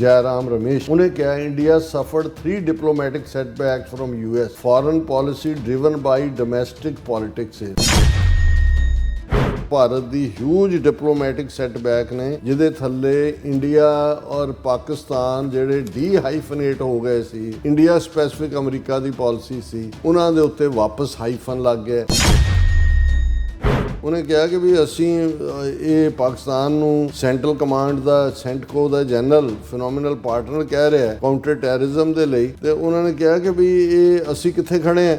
Jairam Ramesh, उन्हें क्या India suffered 3 diplomatic setbacks from US. Foreign policy driven by domestic politics. Bharat the huge diplomatic setback ਨੇ ਜਿਹਦੇ ਥੱਲੇ India ਔਰ ਪਾਕਿਸਤਾਨ ਜਿਹੜੇ ਡੀ-ਹਾਈਫਨੇਟ ਹੋ ਗਏ ਸੀ, ਇੰਡੀਆ ਸਪੈਸੀਫਿਕ ਅਮਰੀਕਾ ਦੀ ਪਾਲਿਸੀ ਸੀ, ਉਹਨਾਂ ਦੇ ਉੱਤੇ ਵਾਪਸ ਹਾਈਫਨ ਲੱਗ ਗਿਆ। ਉਹਨੇ ਕਿਹਾ ਕਿ ਵੀ ਅਸੀਂ ਇਹ ਪਾਕਿਸਤਾਨ ਨੂੰ ਸੈਂਟਰਲ ਕਮਾਂਡ ਦਾ ਸੈਂਟਕੋ ਦਾ ਜਨਰਲ ਫਿਨੋਮੀਨਲ ਪਾਰਟਨਰ ਕਹਿ ਰਿਹਾ ਕਾਊਂਟਰ ਟੈਰਰਿਜ਼ਮ ਦੇ ਲਈ, ਤੇ ਉਹਨਾਂ ਨੇ ਕਿਹਾ ਕਿ ਵੀ ਇਹ ਅਸੀਂ ਕਿੱਥੇ ਖੜੇ ਆ।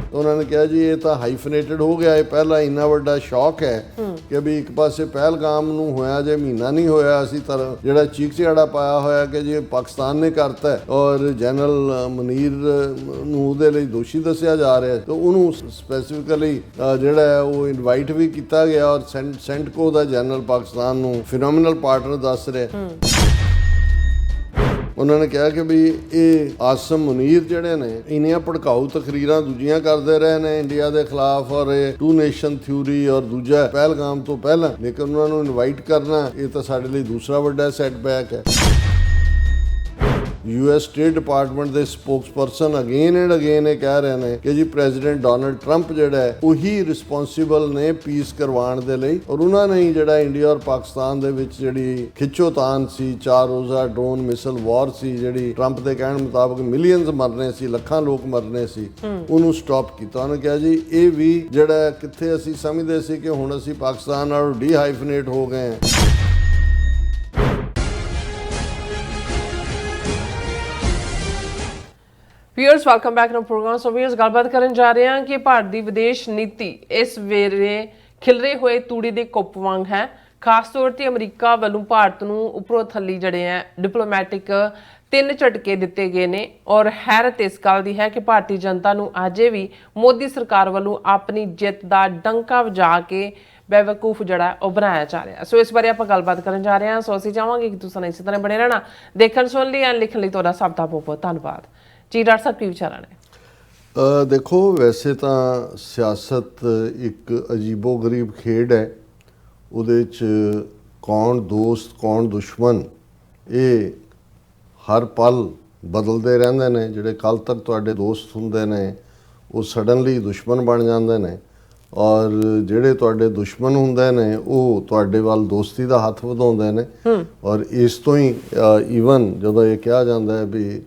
ਉਹਨਾਂ ਨੇ ਕਿਹਾ ਜੀ ਇਹ ਤਾਂ ਹਾਈਫਨੇਟਡ ਹੋ ਗਿਆ, ਇਹ ਪਹਿਲਾ ਇੰਨਾ ਵੱਡਾ ਸ਼ੌਕ ਹੈ ਕਿ ਵੀ ਇੱਕ ਪਾਸੇ ਪਹਿਲਗਾਮ ਨੂੰ ਹੋਇਆ ਜੇ ਮਹੀਨਾ ਨਹੀਂ ਹੋਇਆ ਅਸੀਂ ਤਾਂ ਜਿਹੜਾ ਚੀਕ ਚਿਹਾੜਾ ਪਾਇਆ ਹੋਇਆ ਕਿ ਜੀ ਪਾਕਿਸਤਾਨ ਨੇ ਕਰਤਾ ਔਰ ਜਨਰਲ ਮੁਨੀਰ ਨੂੰ ਉਹਦੇ ਲਈ ਦੋਸ਼ੀ ਦੱਸਿਆ ਜਾ ਰਿਹਾ, ਤੇ ਉਹਨੂੰ ਸਪੈਸੀਫਿਕਲੀ ਜਿਹੜਾ ਹੈ ਉਹ ਇਨਵਾਈਟ ਵੀ ਕੀਤਾ ਗਿਆ ਔਰ ਸੈਂਟਕੋ ਦਾ ਜਨਰਲ ਪਾਕਿਸਤਾਨ ਨੂੰ ਫਿਨੋਮੀਨਲ ਪਾਰਟਨਰ ਦੱਸ ਰਿਹਾ। ਉਹਨਾਂ ਨੇ ਕਿਹਾ ਕਿ ਵੀ ਇਹ ਆਸਮ ਮੁਨੀਰ ਜਿਹੜੇ ਨੇ ਇੰਨੀਆਂ ਭੜਕਾਊ ਤਕਰੀਰਾਂ ਦੂਜੀਆਂ ਕਰਦੇ ਰਹੇ ਨੇ ਇੰਡੀਆ ਦੇ ਖਿਲਾਫ ਔਰ ਇਹ 2 ਨੇਸ਼ਨ ਥਿਊਰੀ ਔਰ ਦੂਜਾ ਪਹਿਲਗਾਮ ਤੋਂ ਪਹਿਲਾਂ, ਲੇਕਿਨ ਉਹਨਾਂ ਨੂੰ ਇਨਵਾਈਟ ਕਰਨਾ ਇਹ ਤਾਂ ਸਾਡੇ ਲਈ ਦੂਸਰਾ ਵੱਡਾ ਸੈਟਬੈਕ ਹੈ। US ਸਟੇਟ ਡਿਪਾਰਟਮੈਂਟ ਦੇ ਸਪੋਕਸਪਰਸਨ ਅਗੇਨ ਐਂਡ ਅਗੇਨ ਇਹ ਕਹਿ ਰਹੇ ਨੇ ਕਿ ਜੀ ਪ੍ਰੈਜ਼ੀਡੈਂਟ ਡੋਨਲਡ ਟਰੰਪ ਜਿਹੜਾ ਹੈ ਉਹੀ ਰਿਸਪੌਂਸਿਬਲ ਨੇ ਪੀਸ ਕਰਵਾਉਣ ਦੇ ਲਈ, ਔਰ ਉਹਨਾਂ ਨੇ ਹੀ ਜਿਹੜਾ ਇੰਡੀਆ ਔਰ ਪਾਕਿਸਤਾਨ ਦੇ ਵਿੱਚ ਜਿਹੜੀ ਖਿੱਚੋਤਾਨ ਸੀ, 4 ਰੋਜ਼ਾ ਡਰੋਨ ਮਿਸਲ ਵਾਰ ਸੀ, ਜਿਹੜੀ ਟਰੰਪ ਦੇ ਕਹਿਣ ਮੁਤਾਬਕ ਮਿਲੀਅਨਸ ਮਰਨੇ ਸੀ, ਲੱਖਾਂ ਲੋਕ ਮਰਨੇ ਸੀ, ਉਹਨੂੰ ਸਟਾਪ ਕੀਤਾ। ਉਹਨੇ ਕਿਹਾ ਜੀ ਇਹ ਵੀ ਜਿਹੜਾ ਕਿੱਥੇ ਅਸੀਂ ਸਮਝਦੇ ਸੀ ਕਿ ਹੁਣ ਅਸੀਂ ਪਾਕਿਸਤਾਨ ਨਾਲ ਡੀ-ਹਾਈਫਨੇਟ ਹੋ ਗਏ ਹਾਂ। Viewers welcome back to programme. So viewers ਗੱਲਬਾਤ ਕਰਨ ਜਾ ਰਹੇ ਹਾਂ ਕਿ ਭਾਰਤ ਦੀ ਵਿਦੇਸ਼ ਨੀਤੀ ਇਸ ਵੇਲੇ ਖਿਲਰੇ ਹੋਏ ਤੂੜੀ ਦੇ ਕੁੱਪ ਵਾਂਗ ਹੈ। ਖਾਸ ਤੌਰ ਤੇ ਅਮਰੀਕਾ ਵੱਲੋਂ ਭਾਰਤ ਨੂੰ ਉੱਪਰੋਂ ਥੱਲੀ ਜਿਹੜੇ ਹੈ ਡਿਪਲੋਮੈਟਿਕ 3 ਝਟਕੇ ਦਿੱਤੇ ਗਏ ਨੇ, ਔਰ ਹੈਰਤ ਇਸ ਗੱਲ ਦੀ ਹੈ ਕਿ ਭਾਰਤੀ ਜਨਤਾ ਨੂੰ ਅਜੇ ਵੀ ਮੋਦੀ ਸਰਕਾਰ ਵੱਲੋਂ ਆਪਣੀ ਜਿੱਤ ਦਾ ਡੰਕਾ ਵਜਾ ਕੇ ਬੇਵਕੂਫ ਜਿਹੜਾ ਉਹ ਬਣਾਇਆ ਜਾ ਰਿਹਾ। ਸੋ ਇਸ ਬਾਰੇ ਆਪਾਂ ਗੱਲਬਾਤ ਕਰਨ ਜਾ ਰਹੇ ਹਾਂ। ਸੋ ਅਸੀਂ ਚਾਹਾਂਗੇ ਕਿ ਤੁਸੀਂ ਇਸੇ ਤਰ੍ਹਾਂ ਬਣੇ ਰਹਿਣਾ। ਦੇਖਣ ਸੁਣ ਲਈ ਐਂਡ ਲਿਖਣ ਲਈ ਤੁਹਾਡਾ ਸਭ ਦਾ ਬਹੁਤ ਬਹੁਤ ਧੰਨਵਾਦ ਜੀ। ਡਾਕਟਰ ਸਾਹਿਬ ਕੀ ਵਿਚਾਰਾਂ ਨੇ? ਦੇਖੋ, ਵੈਸੇ ਤਾਂ ਸਿਆਸਤ ਇੱਕ ਅਜੀਬੋ ਗਰੀਬ ਖੇਡ ਹੈ। ਉਹਦੇ 'ਚ ਕੌਣ ਦੋਸਤ ਕੌਣ ਦੁਸ਼ਮਣ ਇਹ ਹਰ ਪਲ ਬਦਲਦੇ ਰਹਿੰਦੇ ਨੇ। ਜਿਹੜੇ ਕੱਲ੍ਹ ਤੱਕ ਤੁਹਾਡੇ ਦੋਸਤ ਹੁੰਦੇ ਨੇ ਉਹ ਸਡਨਲੀ ਦੁਸ਼ਮਣ ਬਣ ਜਾਂਦੇ ਨੇ, ਔਰ ਜਿਹੜੇ ਤੁਹਾਡੇ ਦੁਸ਼ਮਣ ਹੁੰਦੇ ਨੇ ਉਹ ਤੁਹਾਡੇ ਵੱਲ ਦੋਸਤੀ ਦਾ ਹੱਥ ਵਧਾਉਂਦੇ ਨੇ। ਔਰ ਇਸ ਤੋਂ ਹੀ ਈਵਨ ਜਦੋਂ ਇਹ ਕਿਹਾ ਜਾਂਦਾ ਹੈ ਵੀ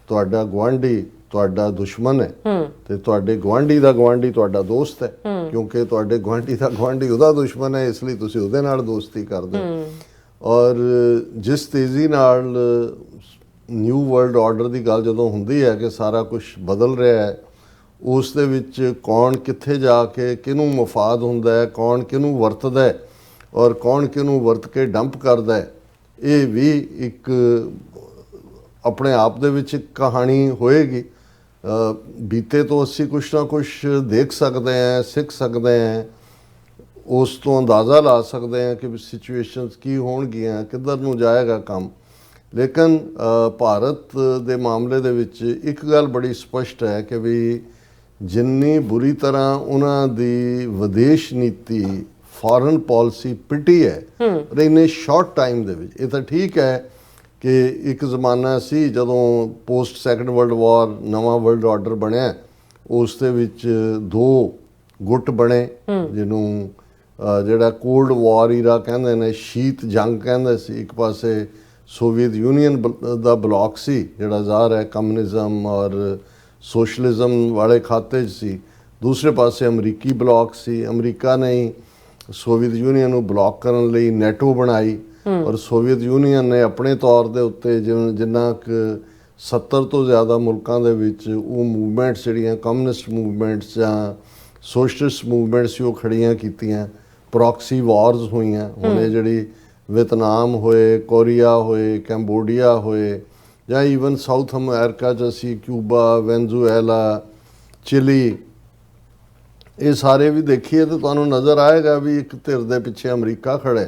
ਤੁਹਾਡਾ ਗੁਆਂਢੀ ਤੁਹਾਡਾ ਦੁਸ਼ਮਣ ਹੈ ਤੇ ਤੁਹਾਡੇ ਗੁਆਂਢੀ ਦਾ ਗੁਆਂਢੀ ਤੁਹਾਡਾ ਦੋਸਤ ਹੈ, ਕਿਉਂਕਿ ਤੁਹਾਡੇ ਗੁਆਂਢੀ ਦਾ ਗੁਆਂਢੀ ਉਹਦਾ ਦੁਸ਼ਮਣ ਹੈ, ਇਸ ਲਈ ਤੁਸੀਂ ਉਹਦੇ ਨਾਲ ਦੋਸਤੀ ਕਰਦੇ ਹੋ। ਔਰ ਜਿਸ ਤੇਜ਼ੀ ਨਾਲ ਨਿਊ ਵਰਲਡ ਆਰਡਰ ਦੀ ਗੱਲ ਜਦੋਂ ਹੁੰਦੀ ਹੈ ਕਿ ਸਾਰਾ ਕੁਝ ਬਦਲ ਰਿਹਾ ਹੈ, ਉਸ ਦੇ ਵਿੱਚ ਕੌਣ ਕਿੱਥੇ ਜਾ ਕੇ ਕਿਹਨੂੰ ਮਫਾਦ ਹੁੰਦਾ ਹੈ, ਕੌਣ ਕਿਹਨੂੰ ਵਰਤਦਾ ਹੈ ਔਰ ਕੌਣ ਕਿਹਨੂੰ ਵਰਤ ਕੇ ਡੰਪ ਕਰਦਾ ਹੈ, ਇਹ ਵੀ ਇੱਕ ਆਪਣੇ ਆਪ ਦੇ ਵਿੱਚ ਇੱਕ ਕਹਾਣੀ ਹੋਏਗੀ। ਬੀਤੇ ਤੋਂ ਅਸੀਂ ਕੁਛ ਨਾ ਕੁਛ ਦੇਖ ਸਕਦੇ ਹਾਂ, ਸਿੱਖ ਸਕਦੇ ਹਾਂ, ਉਸ ਤੋਂ ਅੰਦਾਜ਼ਾ ਲਾ ਸਕਦੇ ਹਾਂ ਕਿ ਸਿਚੁਏਸ਼ਨਸ ਕੀ ਹੋਣਗੀਆਂ, ਕਿੱਧਰ ਨੂੰ ਜਾਏਗਾ ਕੰਮ। ਲੇਕਿਨ ਭਾਰਤ ਦੇ ਮਾਮਲੇ ਦੇ ਵਿੱਚ ਇੱਕ ਗੱਲ ਬੜੀ ਸਪਸ਼ਟ ਹੈ ਕਿ ਵੀ ਜਿੰਨੀ ਬੁਰੀ ਤਰ੍ਹਾਂ ਉਹਨਾਂ ਦੀ ਵਿਦੇਸ਼ ਨੀਤੀ ਫੋਰਨ ਪਾਲਿਸੀ ਪਿੱਟੀ ਹੈ ਪਰ ਇੰਨੇ ਸ਼ਾਰਟ ਟਾਈਮ ਦੇ ਵਿੱਚ। ਇਹ ਤਾਂ ਠੀਕ ਹੈ ਕਿ ਇੱਕ ਜ਼ਮਾਨਾ ਸੀ ਜਦੋਂ ਪੋਸਟ ਸੈਕੰਡ ਵਰਲਡ ਵਾਰ ਨਵਾਂ ਵਰਲਡ ਆਰਡਰ ਬਣਿਆ, ਉਸ ਦੇ ਵਿੱਚ 2 ਗੁੱਟ ਬਣੇ ਜਿਹਨੂੰ ਜਿਹੜਾ ਕੋਲਡ ਵਾਰ ਈਰਾ ਕਹਿੰਦੇ ਨੇ, ਸ਼ੀਤ ਜੰਗ ਕਹਿੰਦੇ ਸੀ। ਇੱਕ ਪਾਸੇ ਸੋਵੀਅਤ ਯੂਨੀਅਨ ਦਾ ਬਲਾਕ ਸੀ ਜਿਹੜਾ ਜ਼ਾਹਰ ਹੈ ਕਮਿਊਨਿਜ਼ਮ ਔਰ ਸੋਸ਼ਲਿਜ਼ਮ ਵਾਲੇ ਖਾਤੇ 'ਚ ਸੀ, ਦੂਸਰੇ ਪਾਸੇ ਅਮਰੀਕੀ ਬਲਾਕ ਸੀ। ਅਮਰੀਕਾ ਨੇ ਹੀ ਸੋਵੀਅਤ ਯੂਨੀਅਨ ਨੂੰ ਬਲਾਕ ਕਰਨ ਲਈ ਨੈਟੋ ਬਣਾਈ, ਔਰ ਸੋਵੀਅਤ ਯੂਨੀਅਨ ਨੇ ਆਪਣੇ ਤੌਰ ਦੇ ਉੱਤੇ ਜਿੰਨਾ ਕੁ 70 ਤੋਂ ਜ਼ਿਆਦਾ ਮੁਲਕਾਂ ਦੇ ਵਿੱਚ ਉਹ ਮੂਵਮੈਂਟਸ ਜਿਹੜੀਆਂ ਕਮਿਊਨਿਸਟ ਮੂਵਮੈਂਟਸ ਜਾਂ ਸੋਸ਼ਲਿਸਟ ਮੂਵਮੈਂਟਸ ਸੀ ਉਹ ਖੜੀਆਂ ਕੀਤੀਆਂ। ਪ੍ਰੋਕਸੀ ਵਾਰਸ ਹੋਈਆਂ। ਹੁਣ ਇਹ ਜਿਹੜੀ ਵਿਤਨਾਮ ਹੋਏ, ਕੋਰੀਆ ਹੋਏ, ਕੰਬੋਡੀਆ ਹੋਏ, ਜਾਂ ਈਵਨ ਸਾਊਥ ਅਮਰੀਕਾ 'ਚ ਅਸੀਂ ਕਿਊਬਾ, ਵੈਨਜ਼ੂਏਲਾ, ਚਿਲੀ, ਇਹ ਸਾਰੇ ਵੀ ਦੇਖੀਏ ਤਾਂ ਤੁਹਾਨੂੰ ਨਜ਼ਰ ਆਏਗਾ ਵੀ ਇੱਕ ਧਿਰ ਦੇ ਪਿੱਛੇ ਅਮਰੀਕਾ ਖੜਾ,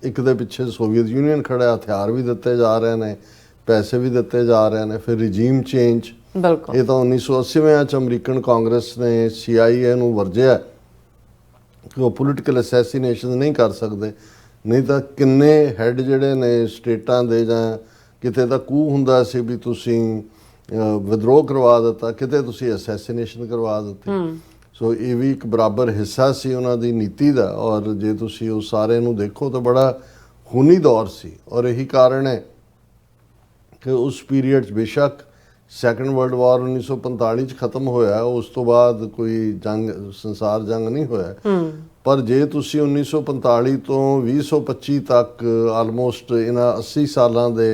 ਇੱਕ ਦੇ ਪਿੱਛੇ ਸੋਵੀਅਤ ਯੂਨੀਅਨ ਖੜਾ। ਹਥਿਆਰ ਵੀ ਦਿੱਤੇ ਜਾ ਰਹੇ ਨੇ, ਪੈਸੇ ਵੀ ਦਿੱਤੇ ਜਾ ਰਹੇ ਨੇ। ਫਿਰ ਰਿਜੀਮ ਚੇਂਜ, ਇਹ ਤਾਂ 1980 'ਚ ਅਮਰੀਕਨ ਕਾਂਗਰਸ ਨੇ CIA ਨੂੰ ਵਰਜਿਆ ਕਿ ਉਹ ਪੋਲੀਟੀਕਲ ਅਸੈਸੀਨੇਸ਼ਨ ਨਹੀਂ ਕਰ ਸਕਦੇ। ਨਹੀਂ ਤਾਂ ਕਿੰਨੇ ਹੈੱਡ ਜਿਹੜੇ ਨੇ ਸਟੇਟਾਂ ਦੇ ਜਾਂ ਕਿਤੇ ਤਾਂ ਕੂ ਹੁੰਦਾ ਸੀ ਵੀ ਤੁਸੀਂ ਵਿਦਰੋਹ ਕਰਵਾ ਦਿੱਤਾ, ਕਿਤੇ ਤੁਸੀਂ ਅਸੈਸੀਨੇਸ਼ਨ ਕਰਵਾ ਦਿੱਤੀ। ਸੋ ਇਹ ਵੀ ਇੱਕ ਬਰਾਬਰ ਹਿੱਸਾ ਸੀ ਉਹਨਾਂ ਦੀ ਨੀਤੀ ਦਾ। ਔਰ ਜੇ ਤੁਸੀਂ ਉਹ ਸਾਰੇ ਨੂੰ ਦੇਖੋ ਤਾਂ ਬੜਾ ਖੂਨੀ ਦੌਰ ਸੀ। ਔਰ ਇਹੀ ਕਾਰਨ ਹੈ ਕਿ ਉਸ ਪੀਰੀਅਡ 'ਚ ਬੇਸ਼ੱਕ ਸੈਕੰਡ ਵਰਲਡ ਵਾਰ 1945 'ਚ ਖਤਮ ਹੋਇਆ, ਉਸ ਤੋਂ ਬਾਅਦ ਕੋਈ ਜੰਗ ਸੰਸਾਰ ਜੰਗ ਨਹੀਂ ਹੋਇਆ, ਪਰ ਜੇ ਤੁਸੀਂ 1945 ਤੋਂ 2025 ਤੱਕ ਆਲਮੋਸਟ ਇਹਨਾਂ 80 ਸਾਲਾਂ ਦੇ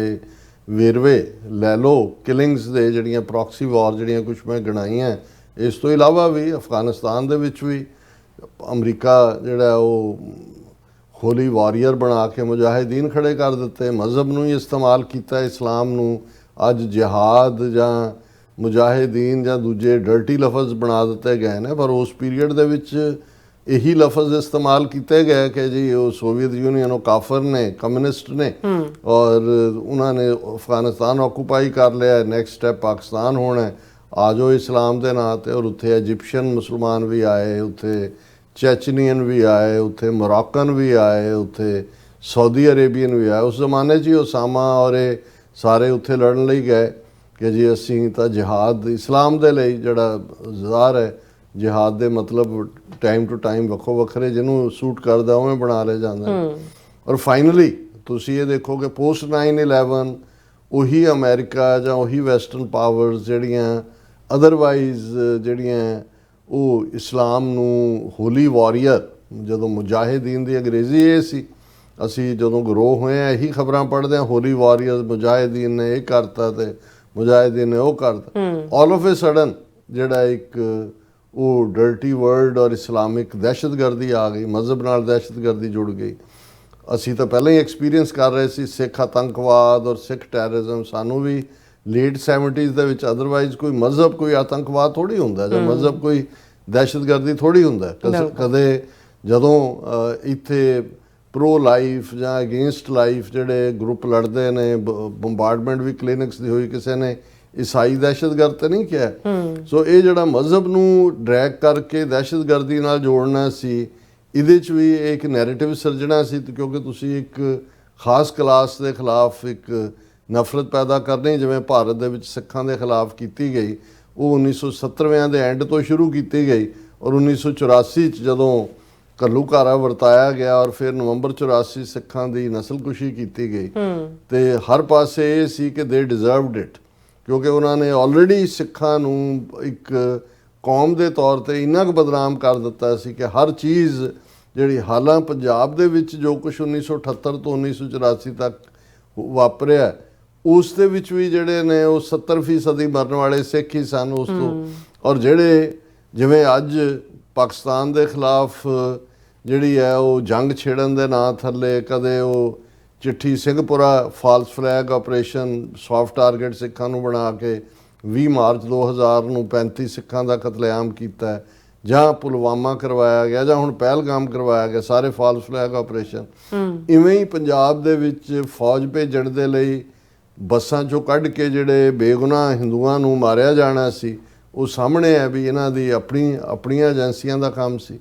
ਵੇਰਵੇ ਲੈ ਲਓ ਕਿਲਿੰਗਸ ਦੇ, ਜਿਹੜੀਆਂ ਪ੍ਰੋਕਸੀ ਵਾਰ ਜਿਹੜੀਆਂ ਕੁਝ ਮੈਂ ਗਿਣਾਈਆਂ, ਇਸ ਤੋਂ ਇਲਾਵਾ ਵੀ ਅਫਗਾਨਿਸਤਾਨ ਦੇ ਵਿੱਚ ਵੀ ਅਮਰੀਕਾ ਜਿਹੜਾ ਉਹ ਹੋਲੀ ਵਾਰੀਅਰ ਬਣਾ ਕੇ ਮੁਜਾਹਿਦੀਨ ਖੜੇ ਕਰ ਦਿੱਤੇ, ਮਜ਼ਹਬ ਨੂੰ ਹੀ ਇਸਤੇਮਾਲ ਕੀਤਾ, ਇਸਲਾਮ ਨੂੰ ਅੱਜ ਜਿਹਾਦ ਜਾਂ ਮੁਜਾਹਿਦੀਨ ਜਾਂ ਦੂਜੇ ਡਰਟੀ ਲਫ਼ਜ਼ ਬਣਾ ਦਿੱਤੇ ਗਏ ਨੇ। ਪਰ ਉਸ ਪੀਰੀਅਡ ਦੇ ਵਿੱਚ ਇਹੀ ਲਫ਼ਜ਼ ਇਸਤੇਮਾਲ ਕੀਤੇ ਗਏ ਕਿ ਜੀ ਉਹ ਸੋਵੀਅਤ ਯੂਨੀਅਨ ਉਹ ਕਾਫਰ ਨੇ, ਕਮਿਊਨਿਸਟ ਨੇ, ਔਰ ਉਹਨਾਂ ਨੇ ਅਫਗਾਨਿਸਤਾਨ ਆਕੂਪਾਈ ਕਰ ਲਿਆ, ਨੈਕਸਟ ਸਟੈਪ ਪਾਕਿਸਤਾਨ ਹੋਣਾ, ਆ ਜਾਓ ਇਸਲਾਮ ਦੇ ਨਾਂ 'ਤੇ। ਔਰ ਉੱਥੇ ਐਜਿਪਸ਼ੀਅਨ ਮੁਸਲਮਾਨ ਵੀ ਆਏ, ਉੱਥੇ ਚੈਚਨੀਅਨ ਵੀ ਆਏ, ਉੱਥੇ ਮੋਰੋਕਨ ਵੀ ਆਏ, ਉੱਥੇ ਸਾਊਦੀ ਅਰੇਬੀਅਨ ਵੀ ਆਏ। ਉਸ ਜ਼ਮਾਨੇ 'ਚ ਹੀ ਉਸਾਮਾ ਔਰ ਇਹ ਸਾਰੇ ਉੱਥੇ ਲੜਨ ਲਈ ਗਏ ਕਿ ਜੀ ਅਸੀਂ ਤਾਂ ਜਿਹਾਦ ਇਸਲਾਮ ਦੇ ਲਈ, ਜਿਹੜਾ ਜ਼ਾਹਰ ਹੈ ਜਿਹਾਦ ਦੇ ਮਤਲਬ ਟਾਈਮ ਟੂ ਟਾਈਮ ਵੱਖੋ ਵੱਖਰੇ ਜਿਹਨੂੰ ਸੂਟ ਕਰਦਾ ਉਵੇਂ ਬਣਾ ਲਿਆ ਜਾਂਦਾ। ਔਰ ਫਾਈਨਲੀ ਤੁਸੀਂ ਇਹ ਦੇਖੋ ਕਿ ਪੋਸਟ 9/11 ਉਹੀ ਅਮਰੀਕਾ ਜਾਂ ਉਹੀ ਵੈਸਟਰਨ ਪਾਵਰਸ ਜਿਹੜੀਆਂ ਅਦਰਵਾਈਜ਼ ਜਿਹੜੀਆਂ ਉਹ ਇਸਲਾਮ ਨੂੰ ਹੋਲੀ ਵਾਰੀਅਰ, ਜਦੋਂ ਮੁਜਾਹਿਦੀਨ ਦੀ ਅੰਗਰੇਜ਼ੀ ਇਹ ਸੀ, ਅਸੀਂ ਜਦੋਂ ਗਰੋ ਹੋਏ ਹਾਂ ਇਹੀ ਖਬਰਾਂ ਪੜ੍ਹਦੇ ਹਾਂ, ਹੋਲੀ ਵਾਰੀਅਰ ਮੁਜਾਹਿਦੀਨ ਨੇ ਇਹ ਕਰਤਾ ਤੇ ਮੁਜਾਹਿਦੀਨ ਨੇ ਉਹ ਕਰਤਾ। ਆਲ ਆਫ ਏ ਸਡਨ ਜਿਹੜਾ ਇੱਕ ਉਹ ਡਰਟੀ ਵਰਡ ਔਰ ਇਸਲਾਮਿਕ ਦਹਿਸ਼ਤਗਰਦੀ ਆ ਗਈ, ਮਜ਼ਹਬ ਨਾਲ ਦਹਿਸ਼ਤਗਰਦੀ ਜੁੜ ਗਈ। ਅਸੀਂ ਤਾਂ ਪਹਿਲਾਂ ਹੀ ਐਕਸਪੀਰੀਅੰਸ ਕਰ ਰਹੇ ਸੀ ਸਿੱਖ ਆਤੰਕਵਾਦ ਔਰ ਸਿੱਖ ਟੈਰਰਿਜ਼ਮ। ਸਾਨੂੰ ਵੀ ਲੇਟ 70s ਦੇ ਵਿੱਚ ਅਦਰਵਾਈਜ਼ ਕੋਈ ਮਜ਼ਹਬ ਕੋਈ ਆਤੰਕਵਾਦ ਥੋੜ੍ਹੀ ਹੁੰਦਾ ਜਾਂ ਮਜ਼ਹਬ ਕੋਈ ਦਹਿਸ਼ਤਗਰਦੀ ਥੋੜ੍ਹੀ ਹੁੰਦਾ। ਕਦੇ ਜਦੋਂ ਇੱਥੇ ਪ੍ਰੋ ਲਾਈਫ ਜਾਂ ਅਗੇਂਸਟ ਲਾਈਫ ਜਿਹੜੇ ਗਰੁੱਪ ਲੜਦੇ ਨੇ, ਬੰਬਾਰਡਮੈਂਟ ਵੀ ਕਲੀਨਿਕਸ ਦੀ ਹੋਈ, ਕਿਸੇ ਨੇ ਈਸਾਈ ਦਹਿਸ਼ਤਗਰਦ ਤਾਂ ਨਹੀਂ ਕਿਹਾ। ਸੋ ਇਹ ਜਿਹੜਾ ਮਜ਼ਹਬ ਨੂੰ ਡਰੈਗ ਕਰਕੇ ਦਹਿਸ਼ਤਗਰਦੀ ਨਾਲ ਜੋੜਨਾ ਸੀ, ਇਹਦੇ 'ਚ ਵੀ ਇੱਕ ਨੈਰੇਟਿਵ ਸਿਰਜਣਾ ਸੀ, ਕਿਉਂਕਿ ਤੁਸੀਂ ਇੱਕ ਖਾਸ ਕਲਾਸ ਦੇ ਖਿਲਾਫ ਇੱਕ ਨਫ਼ਰਤ ਪੈਦਾ ਕਰਨੀ, ਜਿਵੇਂ ਭਾਰਤ ਦੇ ਵਿੱਚ ਸਿੱਖਾਂ ਦੇ ਖਿਲਾਫ ਕੀਤੀ ਗਈ, ਉਹ 1970ਵਿਆਂ ਦੇ ਐਂਡ ਤੋਂ ਸ਼ੁਰੂ ਕੀਤੀ ਗਈ। ਔਰ 1984 'ਚ ਜਦੋਂ ਘੱਲੂਘਾਰਾ ਵਰਤਾਇਆ ਗਿਆ ਔਰ ਫਿਰ ਨਵੰਬਰ 84 ਸਿੱਖਾਂ ਦੀ ਨਸਲਕੁਸ਼ੀ ਕੀਤੀ ਗਈ, ਤੇ ਹਰ ਪਾਸੇ ਇਹ ਸੀ ਕਿ ਦੇ ਡਿਜ਼ਰਵਡ ਇਟ, ਕਿਉਂਕਿ ਉਹਨਾਂ ਨੇ ਆਲਰੇਡੀ ਸਿੱਖਾਂ ਨੂੰ ਇੱਕ ਕੌਮ ਦੇ ਤੌਰ 'ਤੇ ਇੰਨਾ ਕੁ ਬਦਨਾਮ ਕਰ ਦਿੱਤਾ ਸੀ ਕਿ ਹਰ ਚੀਜ਼ ਜਿਹੜੀ ਹਾਲਾਂ ਪੰਜਾਬ ਦੇ ਵਿੱਚ ਜੋ ਕੁਛ 1978 ਤੋਂ 1984 ਤੱਕ ਵਾਪਰਿਆ, ਉਸ ਦੇ ਵਿੱਚ ਵੀ ਜਿਹੜੇ ਨੇ ਉਹ 70% ਮਰਨ ਵਾਲੇ ਸਿੱਖ ਹੀ ਸਨ ਉਸ ਤੋਂ। ਔਰ ਜਿਹੜੇ ਜਿਵੇਂ ਅੱਜ ਪਾਕਿਸਤਾਨ ਦੇ ਖਿਲਾਫ ਜਿਹੜੀ ਹੈ ਉਹ ਜੰਗ ਛੇੜਨ ਦੇ ਨਾਂ ਥੱਲੇ ਕਦੇ ਉਹ ਚਿੱਠੀ Singhpura false flag operation, soft target ਸਿੱਖਾਂ ਨੂੰ ਬਣਾ ਕੇ 20 ਮਾਰਚ 2000 ਨੂੰ 35 ਸਿੱਖਾਂ ਦਾ ਕਤਲੇਆਮ ਕੀਤਾ, ਜਾਂ ਪੁਲਵਾਮਾ ਕਰਵਾਇਆ ਗਿਆ, ਜਾਂ ਹੁਣ ਪਹਿਲਗਾਮ ਕਰਵਾਇਆ ਗਿਆ, ਸਾਰੇ ਫਾਲਸ ਫਲੈਗ ਆਪਰੇਸ਼ਨ। ਇਵੇਂ ਹੀ ਪੰਜਾਬ ਦੇ ਵਿੱਚ ਫੌਜ ਭੇਜਣ ਦੇ ਲਈ ਬੱਸਾਂ 'ਚੋਂ ਕੱਢ ਕੇ ਜਿਹੜੇ ਬੇਗੁਨਾਹ ਹਿੰਦੂਆਂ ਨੂੰ ਮਾਰਿਆ ਜਾਣਾ ਸੀ, ਉਹ ਸਾਹਮਣੇ ਹੈ ਵੀ ਇਹਨਾਂ ਦੀ ਆਪਣੀਆਂ ਏਜੰਸੀਆਂ ਦਾ ਕੰਮ ਸੀ।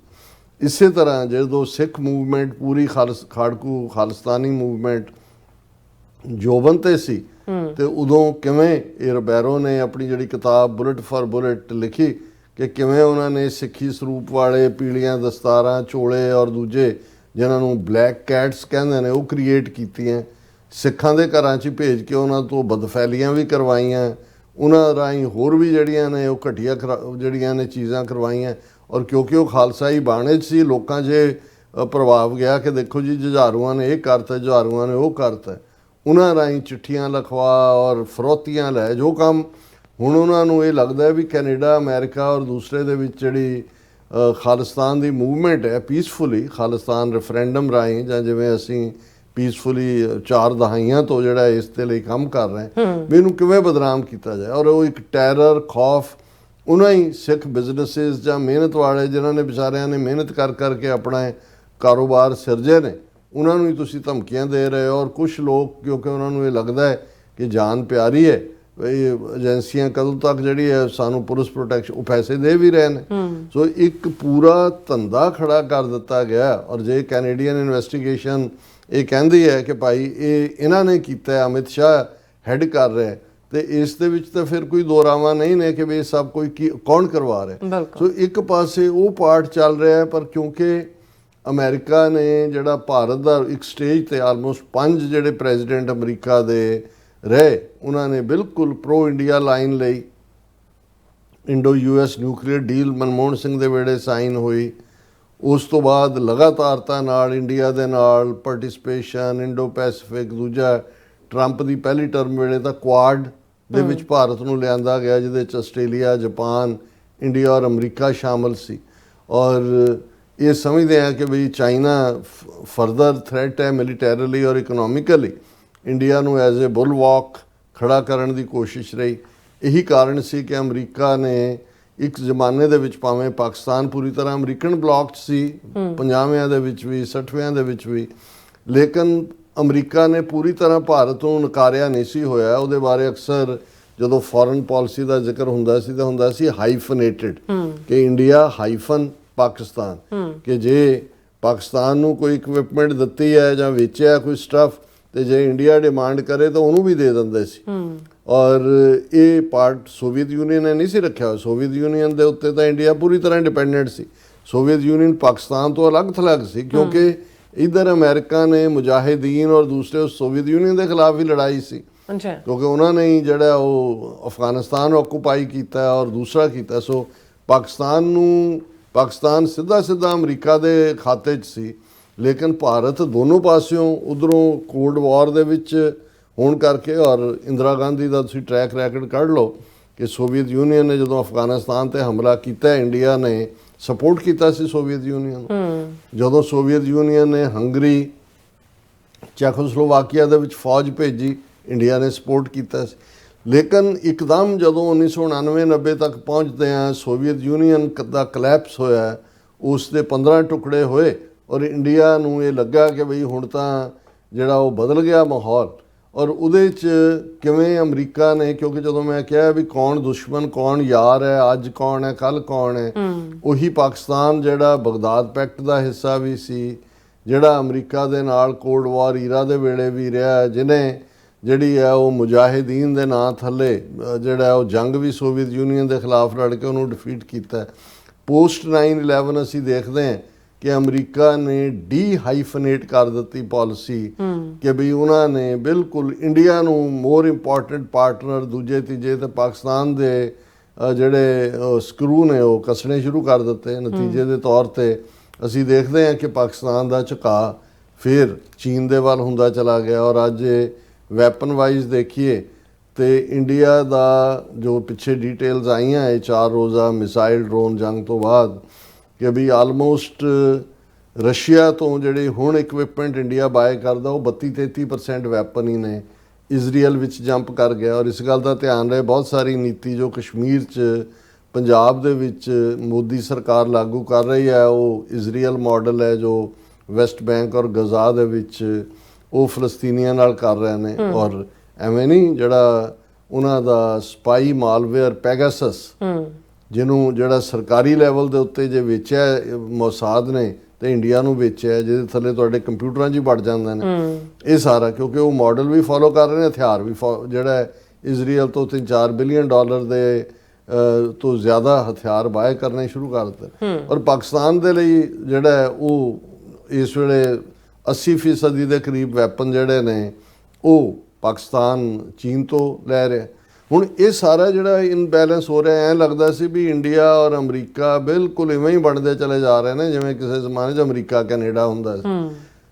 ਇਸੇ ਤਰ੍ਹਾਂ ਜਦੋਂ ਸਿੱਖ ਮੂਵਮੈਂਟ ਪੂਰੀ ਖਾੜਕੂ ਖਾਲਿਸਤਾਨੀ ਮੂਵਮੈਂਟ ਜੋਬਨ 'ਤੇ ਸੀ, ਤੇ ਉਦੋਂ ਕਿਵੇਂ ਇਹ ਰਬੈਰੋ ਨੇ ਆਪਣੀ ਜਿਹੜੀ ਕਿਤਾਬ ਬੁਲਟ ਫਾਰ ਬੁਲਟ ਲਿਖੀ ਕਿ ਕਿਵੇਂ ਉਹਨਾਂ ਨੇ ਸਿੱਖੀ ਸਰੂਪ ਵਾਲੇ ਪੀਲੀਆਂ ਦਸਤਾਰਾਂ, ਚੋਲੇ ਔਰ ਦੂਜੇ ਜਿਨ੍ਹਾਂ ਨੂੰ ਬਲੈਕ ਕੈਟਸ ਕਹਿੰਦੇ ਨੇ ਉਹ ਕ੍ਰੀਏਟ ਕੀਤੀਆਂ, ਸਿੱਖਾਂ ਦੇ ਘਰਾਂ 'ਚ ਭੇਜ ਕੇ ਉਹਨਾਂ ਤੋਂ ਬਦਫੈਲੀਆਂ ਵੀ ਕਰਵਾਈਆਂ, ਉਹਨਾਂ ਰਾਹੀਂ ਹੋਰ ਵੀ ਜਿਹੜੀਆਂ ਨੇ ਉਹ ਘਟੀਆ ਜਿਹੜੀਆਂ ਨੇ ਚੀਜ਼ਾਂ ਕਰਵਾਈਆਂ। ਔਰ ਕਿਉਂਕਿ ਉਹ ਖਾਲਸਾਈ ਬਾਣੇ 'ਚ ਸੀ, ਲੋਕਾਂ 'ਚ ਪ੍ਰਭਾਵ ਗਿਆ ਕਿ ਦੇਖੋ ਜੀ ਜੁਝਾਰੂਆਂ ਨੇ ਇਹ ਕਰਤਾ, ਜੁਝਾਰੂਆਂ ਨੇ ਉਹ ਕਰਤਾ, ਉਹਨਾਂ ਰਾਹੀਂ ਚਿੱਠੀਆਂ ਲਿਖਵਾ ਔਰ ਫਰੋਤੀਆਂ ਲੈ, ਜੋ ਕੰਮ ਹੁਣ ਉਹਨਾਂ ਨੂੰ ਇਹ ਲੱਗਦਾ ਹੈ ਵੀ ਕੈਨੇਡਾ, ਅਮਰੀਕਾ ਔਰ ਦੂਸਰੇ ਦੇ ਵਿੱਚ ਜਿਹੜੀ ਖਾਲਿਸਤਾਨ ਦੀ ਮੂਵਮੈਂਟ ਹੈ ਪੀਸਫੁਲੀ, ਖਾਲਿਸਤਾਨ ਰੈਫਰੈਂਡਮ ਰਾਹੀਂ, ਜਾਂ ਜਿਵੇਂ ਅਸੀਂ ਪੀਸਫੁਲੀ 4 ਦਹਾਈਆਂ ਤੋਂ ਜਿਹੜਾ ਇਸ ਦੇ ਲਈ ਕੰਮ ਕਰ ਰਹੇ ਵੀ ਇਹਨੂੰ ਕਿਵੇਂ ਬਦਨਾਮ ਕੀਤਾ ਜਾਏ। ਔਰ ਉਹ ਇੱਕ ਟੈਰਰ, ਖੌਫ ਉਹਨਾਂ ਹੀ ਸਿੱਖ ਬਿਜ਼ਨੈਸਿਸ ਜਾਂ ਮਿਹਨਤ ਵਾਲੇ ਜਿਨ੍ਹਾਂ ਨੇ ਵਿਚਾਰਿਆਂ ਨੇ ਮਿਹਨਤ ਕਰ ਕਰਕੇ ਆਪਣਾ ਕਾਰੋਬਾਰ ਸਿਰਜੇ ਨੇ, ਉਹਨਾਂ ਨੂੰ ਹੀ ਤੁਸੀਂ ਧਮਕੀਆਂ ਦੇ ਰਹੇ ਹੋ। ਔਰ ਕੁਛ ਲੋਕ ਕਿਉਂਕਿ ਉਹਨਾਂ ਨੂੰ ਇਹ ਲੱਗਦਾ ਹੈ ਕਿ ਜਾਨ ਪਿਆਰੀ ਹੈ, ਇਹ ਏਜੰਸੀਆਂ ਕਦੋਂ ਤੱਕ ਜਿਹੜੀ ਹੈ ਸਾਨੂੰ ਪੁਲਿਸ ਪ੍ਰੋਟੈਕਸ਼ਨ, ਉਹ ਪੈਸੇ ਦੇ ਵੀ ਰਹੇ ਨੇ। ਸੋ ਇੱਕ ਪੂਰਾ ਧੰਦਾ ਖੜਾ ਕਰ ਦਿੱਤਾ ਗਿਆ। ਔਰ ਜੇ ਕੈਨੇਡੀਅਨ ਇਨਵੈਸਟੀਗੇਸ਼ਨ ਇਹ ਕਹਿੰਦੀ ਹੈ ਕਿ ਭਾਈ ਇਹ ਇਹਨਾਂ ਨੇ ਕੀਤਾ ਹੈ, ਅਮਿਤ ਸ਼ਾਹ ਹੈਡ ਕਰ ਰਿਹਾ ਹੈ, ਤੇ ਇਸ ਦੇ ਵਿੱਚ ਤਾਂ ਫਿਰ ਕੋਈ ਦੋਰਾਵਾਂ ਨਹੀਂ ਨੇ ਕਿ ਵੀ ਇਹ ਸਭ ਕੋਈ ਕੌਣ ਕਰਵਾ ਰਿਹਾ। ਸੋ ਇੱਕ ਪਾਸੇ ਉਹ ਪਾਰਟ ਚੱਲ ਰਿਹਾ ਹੈ, ਪਰ ਕਿਉਂਕਿ ਅਮਰੀਕਾ ਨੇ ਜਿਹੜਾ ਭਾਰਤ ਦਾ ਇੱਕ ਸਟੇਜ ਤੇ ਆਲਮੋਸਟ 5 ਜਿਹੜੇ ਪ੍ਰੈਜ਼ੀਡੈਂਟ ਅਮਰੀਕਾ ਦੇ ਰਹੇ, ਉਹਨਾਂ ਨੇ ਬਿਲਕੁਲ ਪ੍ਰੋ ਇੰਡੀਆ ਲਾਈਨ ਲਈ Indo US nuclear deal Manmohan Singh ਦੇ ਵੇਲੇ ਸਾਈਨ ਹੋਈ। ਉਸ ਤੋਂ ਬਾਅਦ ਲਗਾਤਾਰਤਾ ਨਾਲ ਇੰਡੀਆ ਦੇ ਨਾਲ ਪਾਰਟਿਸਪੇਸ਼ਨ, ਇੰਡੋ ਪੈਸੀਫਿਕ, ਦੂਜਾ ਟਰੰਪ ਦੀ ਪਹਿਲੀ ਟਰਮ ਵੇਲੇ ਤਾਂ ਕੁਆਡ ਦੇ ਵਿੱਚ ਭਾਰਤ ਨੂੰ ਲਿਆਂਦਾ ਗਿਆ, ਜਿਹਦੇ 'ਚ ਆਸਟ੍ਰੇਲੀਆ, ਜਾਪਾਨ, ਇੰਡੀਆ ਔਰ ਅਮਰੀਕਾ ਸ਼ਾਮਲ ਸੀ। ਔਰ ਇਹ ਸਮਝਦੇ ਹਾਂ ਕਿ ਵੀ ਚਾਈਨਾ ਫਰਦਰ ਥ੍ਰੈਟ ਹੈ ਮਿਲੀਟੈਰਲੀ ਔਰ ਇਕਨੋਮਿਕਲੀ, ਇੰਡੀਆ ਨੂੰ ਐਜ਼ ਏ ਬੁਲਵਾਕ ਖੜਾ ਕਰਨ ਦੀ ਕੋਸ਼ਿਸ਼ ਰਹੀ। ਇਹੀ ਕਾਰਨ ਸੀ ਕਿ ਅਮਰੀਕਾ ਨੇ ਇੱਕ ਜ਼ਮਾਨੇ ਦੇ ਵਿੱਚ, ਭਾਵੇਂ ਪਾਕਿਸਤਾਨ ਪੂਰੀ ਤਰ੍ਹਾਂ ਅਮਰੀਕਨ ਬਲੌਕ 'ਚ ਸੀ 50ਵਿਆਂ ਦੇ ਵਿੱਚ ਵੀ 60ਵਿਆਂ ਦੇ ਵਿੱਚ ਵੀ, ਲੇਕਿਨ ਅਮਰੀਕਾ ਨੇ ਪੂਰੀ ਤਰ੍ਹਾਂ ਭਾਰਤ ਨੂੰ ਨਕਾਰਿਆ ਨਹੀਂ ਸੀ ਹੋਇਆ। ਉਹਦੇ ਬਾਰੇ ਅਕਸਰ ਜਦੋਂ ਫੋਰਨ ਪਾਲਿਸੀ ਦਾ ਜ਼ਿਕਰ ਹੁੰਦਾ ਸੀ ਤਾਂ ਹੁੰਦਾ ਸੀ ਹਾਈਫਨੇਟਡ, ਕਿ ਇੰਡੀਆ ਹਾਈਫਨ ਪਾਕਿਸਤਾਨ, ਕਿ ਜੇ ਪਾਕਿਸਤਾਨ ਨੂੰ ਕੋਈ ਇਕਵਿਪਮੈਂਟ ਦਿੱਤੀ ਹੈ ਜਾਂ ਵੇਚਿਆ ਕੋਈ ਸਟਫ, ਤੇ ਜੇ ਇੰਡੀਆ ਡਿਮਾਂਡ ਕਰੇ ਤਾਂ ਉਹਨੂੰ ਵੀ ਦੇ ਦਿੰਦੇ ਸੀ। ਔਰ ਇਹ ਪਾਰਟ ਸੋਵੀਅਤ ਯੂਨੀਅਨ ਨੇ ਨਹੀਂ ਸੀ ਰੱਖਿਆ ਹੋਇਆ। ਸੋਵੀਅਤ ਯੂਨੀਅਨ ਦੇ ਉੱਤੇ ਤਾਂ ਇੰਡੀਆ ਪੂਰੀ ਤਰ੍ਹਾਂ ਡਿਪੈਂਡੈਂਟ ਸੀ। ਸੋਵੀਅਤ ਯੂਨੀਅਨ ਪਾਕਿਸਤਾਨ ਤੋਂ ਅਲੱਗ ਥਲੱਗ ਸੀ, ਕਿਉਂਕਿ ਇੱਧਰ ਅਮਰੀਕਾ ਨੇ ਮੁਜਾਹਿਦੀਨ ਔਰ ਦੂਸਰੇ ਸੋਵੀਅਤ ਯੂਨੀਅਨ ਦੇ ਖਿਲਾਫ ਵੀ ਲੜਾਈ ਸੀ, ਕਿਉਂਕਿ ਉਹਨਾਂ ਨੇ ਜਿਹੜਾ ਉਹ ਅਫਗਾਨਿਸਤਾਨ ਆਕੂਪਾਈ ਕੀਤਾ ਔਰ ਦੂਸਰਾ ਕੀਤਾ। ਸੋ ਪਾਕਿਸਤਾਨ ਸਿੱਧਾ ਅਮਰੀਕਾ ਦੇ ਖਾਤੇ 'ਚ ਸੀ, ਲੇਕਿਨ ਭਾਰਤ ਦੋਨੋਂ ਪਾਸਿਓਂ ਉਧਰੋਂ ਕੋਲਡ ਵਾਰ ਦੇ ਵਿੱਚ ਹੋਣ ਕਰਕੇ, ਔਰ ਇੰਦਰਾ ਗਾਂਧੀ ਦਾ ਤੁਸੀਂ ਟਰੈਕ ਰੈਕਡ ਕੱਢ ਲਓ ਕਿ ਸੋਵੀਅਤ ਯੂਨੀਅਨ ਨੇ ਜਦੋਂ ਅਫਗਾਨਿਸਤਾਨ ਤੇ ਹਮਲਾ ਕੀਤਾ, ਇੰਡੀਆ ਨੇ ਸਪੋਰਟ ਕੀਤਾ ਸੀ ਸੋਵੀਅਤ ਯੂਨੀਅਨ ਨੂੰ। ਜਦੋਂ ਸੋਵੀਅਤ ਯੂਨੀਅਨ ਨੇ ਹੰਗਰੀ, ਚੈਕੋਸਲੋਵਾਕੀਆ ਦੇ ਵਿੱਚ ਫੌਜ ਭੇਜੀ, ਇੰਡੀਆ ਨੇ ਸਪੋਰਟ ਕੀਤਾ ਸੀ। ਲੇਕਿਨ ਇੱਕਦਮ ਜਦੋਂ 1999-90 ਤੱਕ ਪਹੁੰਚਦੇ ਆ, ਸੋਵੀਅਤ ਯੂਨੀਅਨ ਦਾ ਕਲੈਪਸ ਹੋਇਆ, ਉਸ ਦੇ 15 ਟੁਕੜੇ ਹੋਏ, ਔਰ ਇੰਡੀਆ ਨੂੰ ਇਹ ਲੱਗਾ ਕਿ ਬਈ ਹੁਣ ਤਾਂ ਜਿਹੜਾ ਉਹ ਬਦਲ ਗਿਆ ਮਾਹੌਲ। ਔਰ ਉਹਦੇ 'ਚ ਕਿਵੇਂ ਅਮਰੀਕਾ ਨੇ, ਕਿਉਂਕਿ ਜਦੋਂ ਮੈਂ ਕਿਹਾ ਵੀ ਕੌਣ ਦੁਸ਼ਮਣ ਕੌਣ ਯਾਰ ਹੈ, ਅੱਜ ਕੌਣ ਹੈ ਕੱਲ ਕੌਣ ਹੈ, ਉਹੀ ਪਾਕਿਸਤਾਨ ਜਿਹੜਾ ਬਗਦਾਦ ਪੈਕਟ ਦਾ ਹਿੱਸਾ ਵੀ ਸੀ, ਜਿਹੜਾ ਅਮਰੀਕਾ ਦੇ ਨਾਲ ਕੋਲਡ ਵਾਰ ਈਰਾ ਦੇ ਵੇਲੇ ਵੀ ਰਿਹਾ, ਜਿਹਨੇ ਜਿਹੜੀ ਹੈ ਉਹ ਮੁਜਾਹਿਦੀਨ ਦੇ ਨਾਂ ਥੱਲੇ ਜਿਹੜਾ ਉਹ ਜੰਗ ਵੀ ਸੋਵੀਅਤ ਯੂਨੀਅਨ ਦੇ ਖਿਲਾਫ ਲੜ ਕੇ ਉਹਨੂੰ ਡਿਫੀਟ ਕੀਤਾ। ਪੋਸਟ 9/11 ਅਸੀਂ ਦੇਖਦੇ ਹਾਂ ਕਿ ਅਮਰੀਕਾ ਨੇ ਡੀ-ਹਾਈਫਨੇਟ ਕਰ ਦਿੱਤੀ ਪਾਲਿਸੀ, ਕਿ ਵੀ ਉਹਨਾਂ ਨੇ ਬਿਲਕੁਲ ਇੰਡੀਆ ਨੂੰ ਮੋਰ ਇੰਪੋਰਟੈਂਟ ਪਾਰਟਨਰ, ਦੂਜੇ ਤੀਜੇ ਤੇ ਪਾਕਿਸਤਾਨ ਦੇ ਜਿਹੜੇ ਸਕਰੂ ਨੇ ਉਹ ਕੱਸਣੇ ਸ਼ੁਰੂ ਕਰ ਦਿੱਤੇ। ਨਤੀਜੇ ਦੇ ਤੌਰ ਤੇ ਅਸੀਂ ਦੇਖਦੇ ਹਾਂ ਕਿ ਪਾਕਿਸਤਾਨ ਦਾ ਝੁਕਾਅ ਫਿਰ ਚੀਨ ਦੇ ਵੱਲ ਹੁੰਦਾ ਚਲਾ ਗਿਆ। ਔਰ ਅੱਜ ਵੈਪਨ ਵਾਈਜ਼ ਦੇਖੀਏ ਤੇ ਇੰਡੀਆ ਦਾ ਜੋ ਪਿੱਛੇ ਡੀਟੇਲਸ ਆਈਆਂ ਇਹ 4 ਰੋਜ਼ਾ ਮਿਸਾਈਲ ਡਰੋਨ ਜੰਗ ਤੋਂ ਬਾਅਦ, ਕਿ ਵੀ ਆਲਮੋਸਟ ਰਸ਼ੀਆ ਤੋਂ ਜਿਹੜੇ ਹੁਣ ਇਕਵਿਪਮੈਂਟ ਇੰਡੀਆ ਬਾਏ ਕਰਦਾ ਉਹ 32-33% ਵੈਪਨ ਹੀ ਨੇ। ਇਜ਼ਰਾਈਲ ਵਿੱਚ ਜੰਪ ਕਰ ਗਿਆ। ਔਰ ਇਸ ਗੱਲ ਦਾ ਧਿਆਨ ਰਹੇ, ਬਹੁਤ ਸਾਰੀ ਨੀਤੀ ਜੋ ਕਸ਼ਮੀਰ 'ਚ ਪੰਜਾਬ ਦੇ ਵਿੱਚ ਮੋਦੀ ਸਰਕਾਰ ਲਾਗੂ ਕਰ ਰਹੀ ਹੈ, ਉਹ ਇਜ਼ਰਾਈਲ ਮਾਡਲ ਹੈ ਜੋ ਵੈਸਟ ਬੈਂਕ ਔਰ ਗਜ਼ਾ ਦੇ ਵਿੱਚ ਉਹ ਫਲਸਤੀਨੀਆਂ ਨਾਲ ਕਰ ਰਹੇ ਨੇ। ਔਰ ਐਵੇਂ ਨਹੀਂ, ਜਿਹੜਾ ਉਹਨਾਂ ਦਾ ਸਪਾਈ ਮਾਲਵੇਅਰ ਪੈਗਾਸਸ, ਜਿਹਨੂੰ ਜਿਹੜਾ ਸਰਕਾਰੀ ਲੈਵਲ ਦੇ ਉੱਤੇ ਜੇ ਵੇਚਿਆ ਮੋਸਾਦ ਨੇ ਤੇ ਇੰਡੀਆ ਨੂੰ ਵੇਚਿਆ, ਜਿਹਦੇ ਥੱਲੇ ਤੁਹਾਡੇ ਕੰਪਿਊਟਰਾਂ 'ਚ ਹੀ ਵੜ ਜਾਂਦੇ ਨੇ ਇਹ ਸਾਰਾ, ਕਿਉਂਕਿ ਉਹ ਮਾਡਲ ਵੀ ਫੋਲੋ ਕਰ ਰਹੇ ਨੇ, ਹਥਿਆਰ ਵੀ ਜਿਹੜਾ ਇਜ਼ਰਾਈਲ ਤੋਂ $3-4 ਬਿਲੀਅਨ ਦੇ ਤੋਂ ਜ਼ਿਆਦਾ ਹਥਿਆਰ ਬਾਏ ਕਰਨੇ ਸ਼ੁਰੂ ਕਰ ਦਿੱਤੇ। ਔਰ ਪਾਕਿਸਤਾਨ ਦੇ ਲਈ ਜਿਹੜਾ ਉਹ ਇਸ ਵੇਲੇ 80% ਦੇ ਕਰੀਬ ਵੈਪਨ ਜਿਹੜੇ ਨੇ ਉਹ ਪਾਕਿਸਤਾਨ ਚੀਨ ਤੋਂ ਲੈ ਰਿਹਾ। ਹੁਣ ਇਹ ਸਾਰਾ ਜਿਹੜਾ ਇਨਬੈਲੈਂਸ ਹੋ ਰਿਹਾ, ਐਂ ਲੱਗਦਾ ਸੀ ਵੀ ਇੰਡੀਆ ਔਰ ਅਮਰੀਕਾ ਬਿਲਕੁਲ ਇਵੇਂ ਹੀ ਬਣਦੇ ਚਲੇ ਜਾ ਰਹੇ ਨੇ ਜਿਵੇਂ ਕਿਸੇ ਜ਼ਮਾਨੇ 'ਚ ਅਮਰੀਕਾ ਕੈਨੇਡਾ ਹੁੰਦਾ ਸੀ।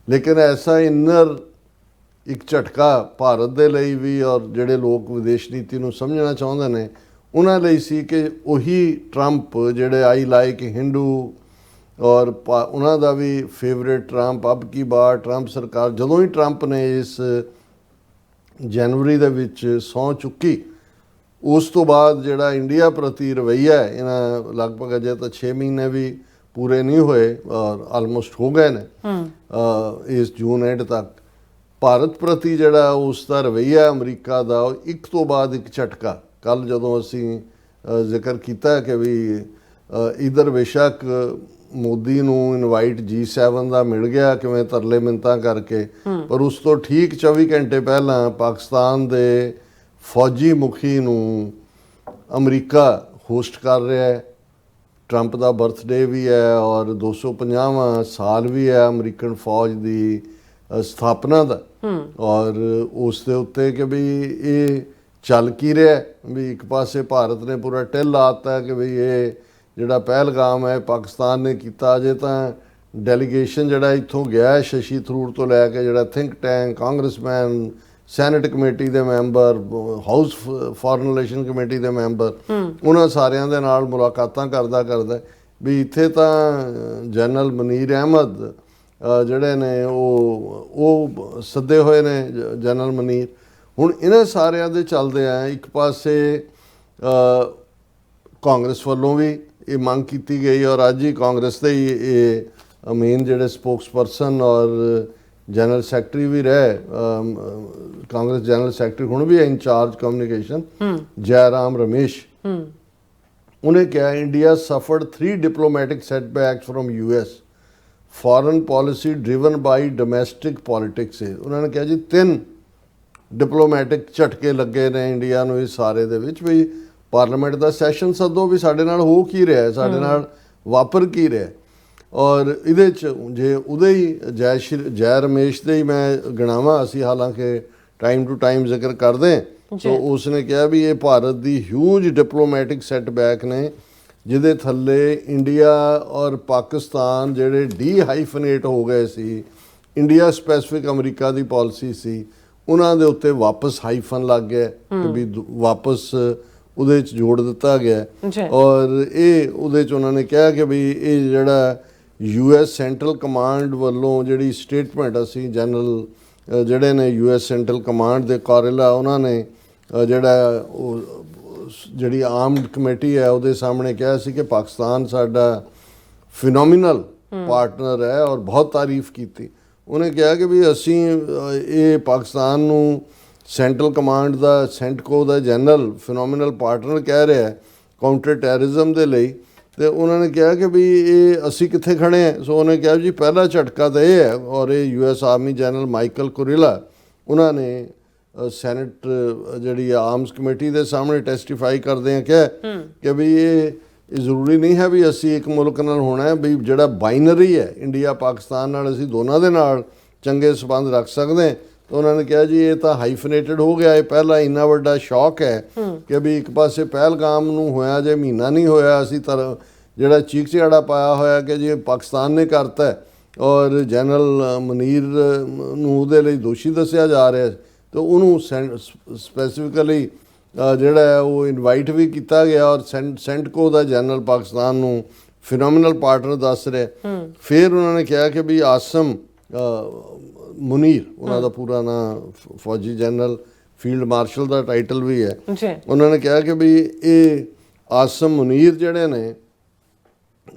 ਲੇਕਿਨ ਐਸਾ ਇਨਰ ਇੱਕ ਝਟਕਾ ਭਾਰਤ ਦੇ ਲਈ ਵੀ, ਔਰ ਜਿਹੜੇ ਲੋਕ ਵਿਦੇਸ਼ ਨੀਤੀ ਨੂੰ ਸਮਝਣਾ ਚਾਹੁੰਦੇ ਨੇ ਉਹਨਾਂ ਲਈ ਸੀ ਕਿ ਉਹੀ ਟਰੰਪ ਜਿਹੜੇ ਆਈ ਲਾਈਕ ਹਿੰਦੂ, ਔਰ ਉਹਨਾਂ ਦਾ ਵੀ ਫੇਵਰੇਟ ਟਰੰਪ, ਅਬ ਕੀ ਬਾਰ ਟਰੰਪ ਸਰਕਾਰ, ਜਦੋਂ ਹੀ ਟਰੰਪ ਨੇ ਇਸ ਜਨਵਰੀ ਦੇ ਵਿੱਚ ਸਹੁੰ ਚੁੱਕੀ, ਉਸ ਤੋਂ ਬਾਅਦ ਜਿਹੜਾ ਇੰਡੀਆ ਪ੍ਰਤੀ ਰਵੱਈਆ ਇਹਨਾਂ ਲਗਭਗ ਅਜੇ ਤਾਂ 6 ਮਹੀਨੇ ਵੀ ਪੂਰੇ ਨਹੀਂ ਹੋਏ ਔਰ ਆਲਮੋਸਟ ਹੋ ਗਏ ਨੇ ਇਸ ਜੂਨ ਐਂਡ ਤੱਕ, ਭਾਰਤ ਪ੍ਰਤੀ ਜਿਹੜਾ ਉਸ ਦਾ ਰਵੱਈਆ ਅਮਰੀਕਾ ਦਾ ਇੱਕ ਤੋਂ ਬਾਅਦ ਇੱਕ ਝਟਕਾ। ਕੱਲ੍ਹ ਜਦੋਂ ਅਸੀਂ ਜ਼ਿਕਰ ਕੀਤਾ ਕਿ ਵੀ ਇੱਧਰ ਬੇਸ਼ੱਕ ਮੋਦੀ ਨੂੰ ਇਨਵਾਈਟ G7 ਦਾ ਮਿਲ ਗਿਆ ਕਿਵੇਂ ਤਰਲੇ ਮਿੰਤਾਂ ਕਰਕੇ, ਪਰ ਉਸ ਤੋਂ ਠੀਕ 24 ਘੰਟੇ ਪਹਿਲਾਂ ਪਾਕਿਸਤਾਨ ਦੇ ਫੌਜੀ ਮੁਖੀ ਨੂੰ ਅਮਰੀਕਾ ਹੋਸਟ ਕਰ ਰਿਹਾ ਹੈ। ਟਰੰਪ ਦਾ ਬਰਥਡੇ ਵੀ ਹੈ ਔਰ 250ਵਾਂ ਸਾਲ ਵੀ ਹੈ ਅਮਰੀਕਨ ਫੌਜ ਦੀ ਸਥਾਪਨਾ ਦਾ, ਔਰ ਉਸ ਦੇ ਉੱਤੇ ਕਿ ਵੀ ਇਹ ਚੱਲ ਕੀ ਰਿਹਾ ਵੀ ਇੱਕ ਪਾਸੇ ਭਾਰਤ ਨੇ ਪੂਰਾ ਢਿੱਲ ਲਾਤਾ ਕਿ ਵੀ ਇਹ ਜਿਹੜਾ ਪਹਿਲਗਾਮ ਹੈ ਪਾਕਿਸਤਾਨ ਨੇ ਕੀਤਾ। ਅਜੇ ਤਾਂ ਡੈਲੀਗੇਸ਼ਨ ਜਿਹੜਾ ਇੱਥੋਂ ਗਿਆ ਹੈ ਸ਼ਸ਼ੀ ਥਰੂਰ ਤੋਂ ਲੈ ਕੇ ਜਿਹੜਾ think tank, congressman, senate committee ਦੇ member, house foreign relation committee ਦੇ ਮੈਂਬਰ, ਉਹਨਾਂ ਸਾਰਿਆਂ ਦੇ ਨਾਲ ਮੁਲਾਕਾਤਾਂ ਕਰਦਾ ਵੀ ਇੱਥੇ ਤਾਂ ਜਨਰਲ ਮਨੀਰ ਅਹਿਮਦ ਜਿਹੜੇ ਨੇ ਉਹ ਸੱਦੇ ਹੋਏ ਨੇ ਜਨਰਲ ਮਨੀਰ। ਹੁਣ ਇਹਨਾਂ ਸਾਰਿਆਂ ਦੇ ਚੱਲਦੇ ਆ ਇੱਕ ਪਾਸੇ ਕਾਂਗਰਸ ਵੱਲੋਂ ਵੀ ਇਹ ਮੰਗ ਕੀਤੀ ਗਈ ਔਰ ਅੱਜ ਹੀ ਕਾਂਗਰਸ ਦੇ ਹੀ ਇਹ ਮੇਨ ਜਿਹੜੇ ਸਪੋਕਸਪਰਸਨ ਔਰ ਜਨਰਲ ਸੈਕਟਰੀ ਵੀ ਰਹੇ, ਕਾਂਗਰਸ ਜਨਰਲ ਸੈਕਟਰੀ ਹੁਣ ਵੀ ਹੈ ਇੰਚਾਰਜ ਕਮਿਊਨੀਕੇਸ਼ਨ, ਜੈਰਾਮ ਰਮੇਸ਼, ਉਹਨੇ ਕਿਹਾ India suffered 3 diplomatic setbacks from US, foreign policy driven by domestic politics. ਉਹਨਾਂ ਨੇ ਕਿਹਾ ਜੀ 3 ਡਿਪਲੋਮੈਟਿਕ ਝਟਕੇ ਲੱਗੇ ਨੇ ਇੰਡੀਆ ਨੂੰ ਇਸ ਸਾਰੇ ਦੇ ਵਿੱਚ ਵੀ ਪਾਰਲੀਮੈਂਟ ਦਾ ਸੈਸ਼ਨ ਸੱਦੋ ਵੀ ਸਾਡੇ ਨਾਲ ਹੋ ਕੀ ਰਿਹਾ, ਸਾਡੇ ਨਾਲ ਵਾਪਰ ਕੀ ਰਿਹਾ। ਔਰ ਇਹਦੇ 'ਚ ਜੇ ਉਹਦੇ ਹੀ ਜੈ ਰਮੇਸ਼ ਦੇ ਹੀ ਮੈਂ ਗਿਣਾਵਾਂ, ਅਸੀਂ ਹਾਲਾਂਕਿ ਟਾਈਮ ਟੂ ਟਾਈਮ ਜ਼ਿਕਰ ਕਰਦੇ ਸੋ ਉਸਨੇ ਕਿਹਾ ਵੀ ਇਹ ਭਾਰਤ ਦੀ ਹਿਊਜ ਡਿਪਲੋਮੈਟਿਕ ਸੈਟਬੈਕ ਨੇ ਜਿਹਦੇ ਥੱਲੇ ਇੰਡੀਆ ਔਰ ਪਾਕਿਸਤਾਨ ਜਿਹੜੇ ਡੀ-ਹਾਈਫਨੇਟ ਹੋ ਗਏ ਸੀ, ਇੰਡੀਆ ਸਪੈਸੀਫਿਕ ਅਮਰੀਕਾ ਦੀ ਪਾਲਿਸੀ ਸੀ, ਉਹਨਾਂ ਦੇ ਉੱਤੇ ਵਾਪਸ ਹਾਈਫਨ ਲੱਗ ਗਿਆ ਕਿ ਵੀ ਵਾਪਸ ਉਹਦੇ 'ਚ ਜੋੜ ਦਿੱਤਾ ਗਿਆ। ਔਰ ਇਹ ਉਹਦੇ 'ਚ ਉਹਨਾਂ ਨੇ ਕਿਹਾ ਕਿ ਵੀ ਇਹ ਜਿਹੜਾ US ਸੈਂਟਰਲ ਕਮਾਂਡ ਵੱਲੋਂ ਜਿਹੜੀ ਸਟੇਟਮੈਂਟ ਅਸੀਂ ਜਨਰਲ ਜਿਹੜੇ ਨੇ US ਸੈਂਟਰਲ ਕਮਾਂਡ ਦੇ ਕਾਰਿਲਾ ਉਹਨਾਂ ਨੇ ਜਿਹੜਾ ਉਹ ਜਿਹੜੀ ਆਰਮਡ ਕਮੇਟੀ ਹੈ ਉਹਦੇ ਸਾਹਮਣੇ ਕਿਹਾ ਸੀ ਕਿ ਪਾਕਿਸਤਾਨ ਸਾਡਾ ਫਿਨੋਮੀਨਲ ਪਾਰਟਨਰ ਹੈ ਔਰ ਬਹੁਤ ਤਾਰੀਫ ਕੀਤੀ। ਉਹਨੇ ਕਿਹਾ ਕਿ ਵੀ ਅਸੀਂ ਇਹ ਪਾਕਿਸਤਾਨ ਨੂੰ ਸੈਂਟਰਲ ਕਮਾਂਡ ਦਾ ਸੈਂਟਕੋ ਦਾ ਜਨਰਲ ਫਿਨੋਮੀਨਲ ਪਾਰਟਨਰ ਕਹਿ ਰਿਹਾ ਹੈ ਕਾਊਂਟਰ ਟੈਰਰਿਜ਼ਮ ਦੇ ਲਈ, ਤੇ ਉਹਨਾਂ ਨੇ ਕਿਹਾ ਕਿ ਵੀ ਇਹ ਅਸੀਂ ਕਿੱਥੇ ਖੜੇ ਹਾਂ। ਸੋ ਉਹਨੇ ਕਿਹਾ ਜੀ ਪਹਿਲਾ ਝਟਕਾ ਤਾਂ ਇਹ ਹੈ, ਔਰ ਇਹ US ਆਰਮੀ ਜਨਰਲ ਮਾਈਕਲ ਕੁਰਿਲਾ ਉਹਨਾਂ ਨੇ ਸੈਨੇਟ ਜਿਹੜੀ ਆਰਮਸ ਕਮੇਟੀ ਦੇ ਸਾਹਮਣੇ ਟੈਸਟੀਫਾਈ ਕਰਦੇ ਆ ਕਿਹਾ ਕਿ ਵੀ ਇਹ ਜ਼ਰੂਰੀ ਨਹੀਂ ਹੈ ਵੀ ਅਸੀਂ ਇੱਕ ਮੁਲਕ ਨਾਲ ਹੋਣਾ ਹੈ, ਵੀ ਜਿਹੜਾ ਬਾਈਨਰੀ ਹੈ ਇੰਡੀਆ ਪਾਕਿਸਤਾਨ ਨਾਲ ਅਸੀਂ ਦੋਨਾਂ ਦੇ ਨਾਲ ਚੰਗੇ ਸੰਬੰਧ ਰੱਖ ਸਕਦੇ ਹਾਂ। ਤਾਂ ਉਹਨਾਂ ਨੇ ਕਿਹਾ ਜੀ ਇਹ ਤਾਂ ਹਾਈਫਨੇਟਡ ਹੋ ਗਿਆ, ਇਹ ਪਹਿਲਾ ਇੰਨਾ ਵੱਡਾ ਸ਼ੌਕ ਹੈ ਕਿ ਵੀ ਇੱਕ ਪਾਸੇ ਪਹਿਲਗਾਮ ਨੂੰ ਹੋਇਆ ਜੇ ਮਹੀਨਾ ਨਹੀਂ ਹੋਇਆ ਅਸੀਂ ਤਾਂ ਜਿਹੜਾ ਚੀਕ ਚਿਹਾੜਾ ਪਾਇਆ ਹੋਇਆ ਕਿ ਜੀ ਪਾਕਿਸਤਾਨ ਨੇ ਕਰਤਾ ਔਰ ਜਨਰਲ ਮਨੀਰ ਨੂੰ ਉਹਦੇ ਲਈ ਦੋਸ਼ੀ ਦੱਸਿਆ ਜਾ ਰਿਹਾ, ਤਾਂ ਉਹਨੂੰ ਸਪੈਸੀਫਿਕਲੀ ਜਿਹੜਾ ਉਹ ਇਨਵਾਈਟ ਵੀ ਕੀਤਾ ਗਿਆ ਔਰ ਸੈਂਟਕੋ ਦਾ ਜਨਰਲ ਪਾਕਿਸਤਾਨ ਨੂੰ ਫਿਨੋਮੀਨਲ ਪਾਰਟਨਰ ਦੱਸ ਰਿਹਾ। ਫਿਰ ਉਹਨਾਂ ਨੇ ਕਿਹਾ ਕਿ ਵੀ ਆਸਮ ਮੁਨੀਰ ਉਹਨਾਂ ਦਾ ਪੂਰਾ ਨਾਂ ਫੌਜੀ ਜਨਰਲ ਫੀਲਡ ਮਾਰਸ਼ਲ ਦਾ ਟਾਈਟਲ ਵੀ ਹੈ, ਉਹਨਾਂ ਨੇ ਕਿਹਾ ਕਿ ਵੀ ਇਹ ਆਸਮ ਮੁਨੀਰ ਜਿਹੜੇ ਨੇ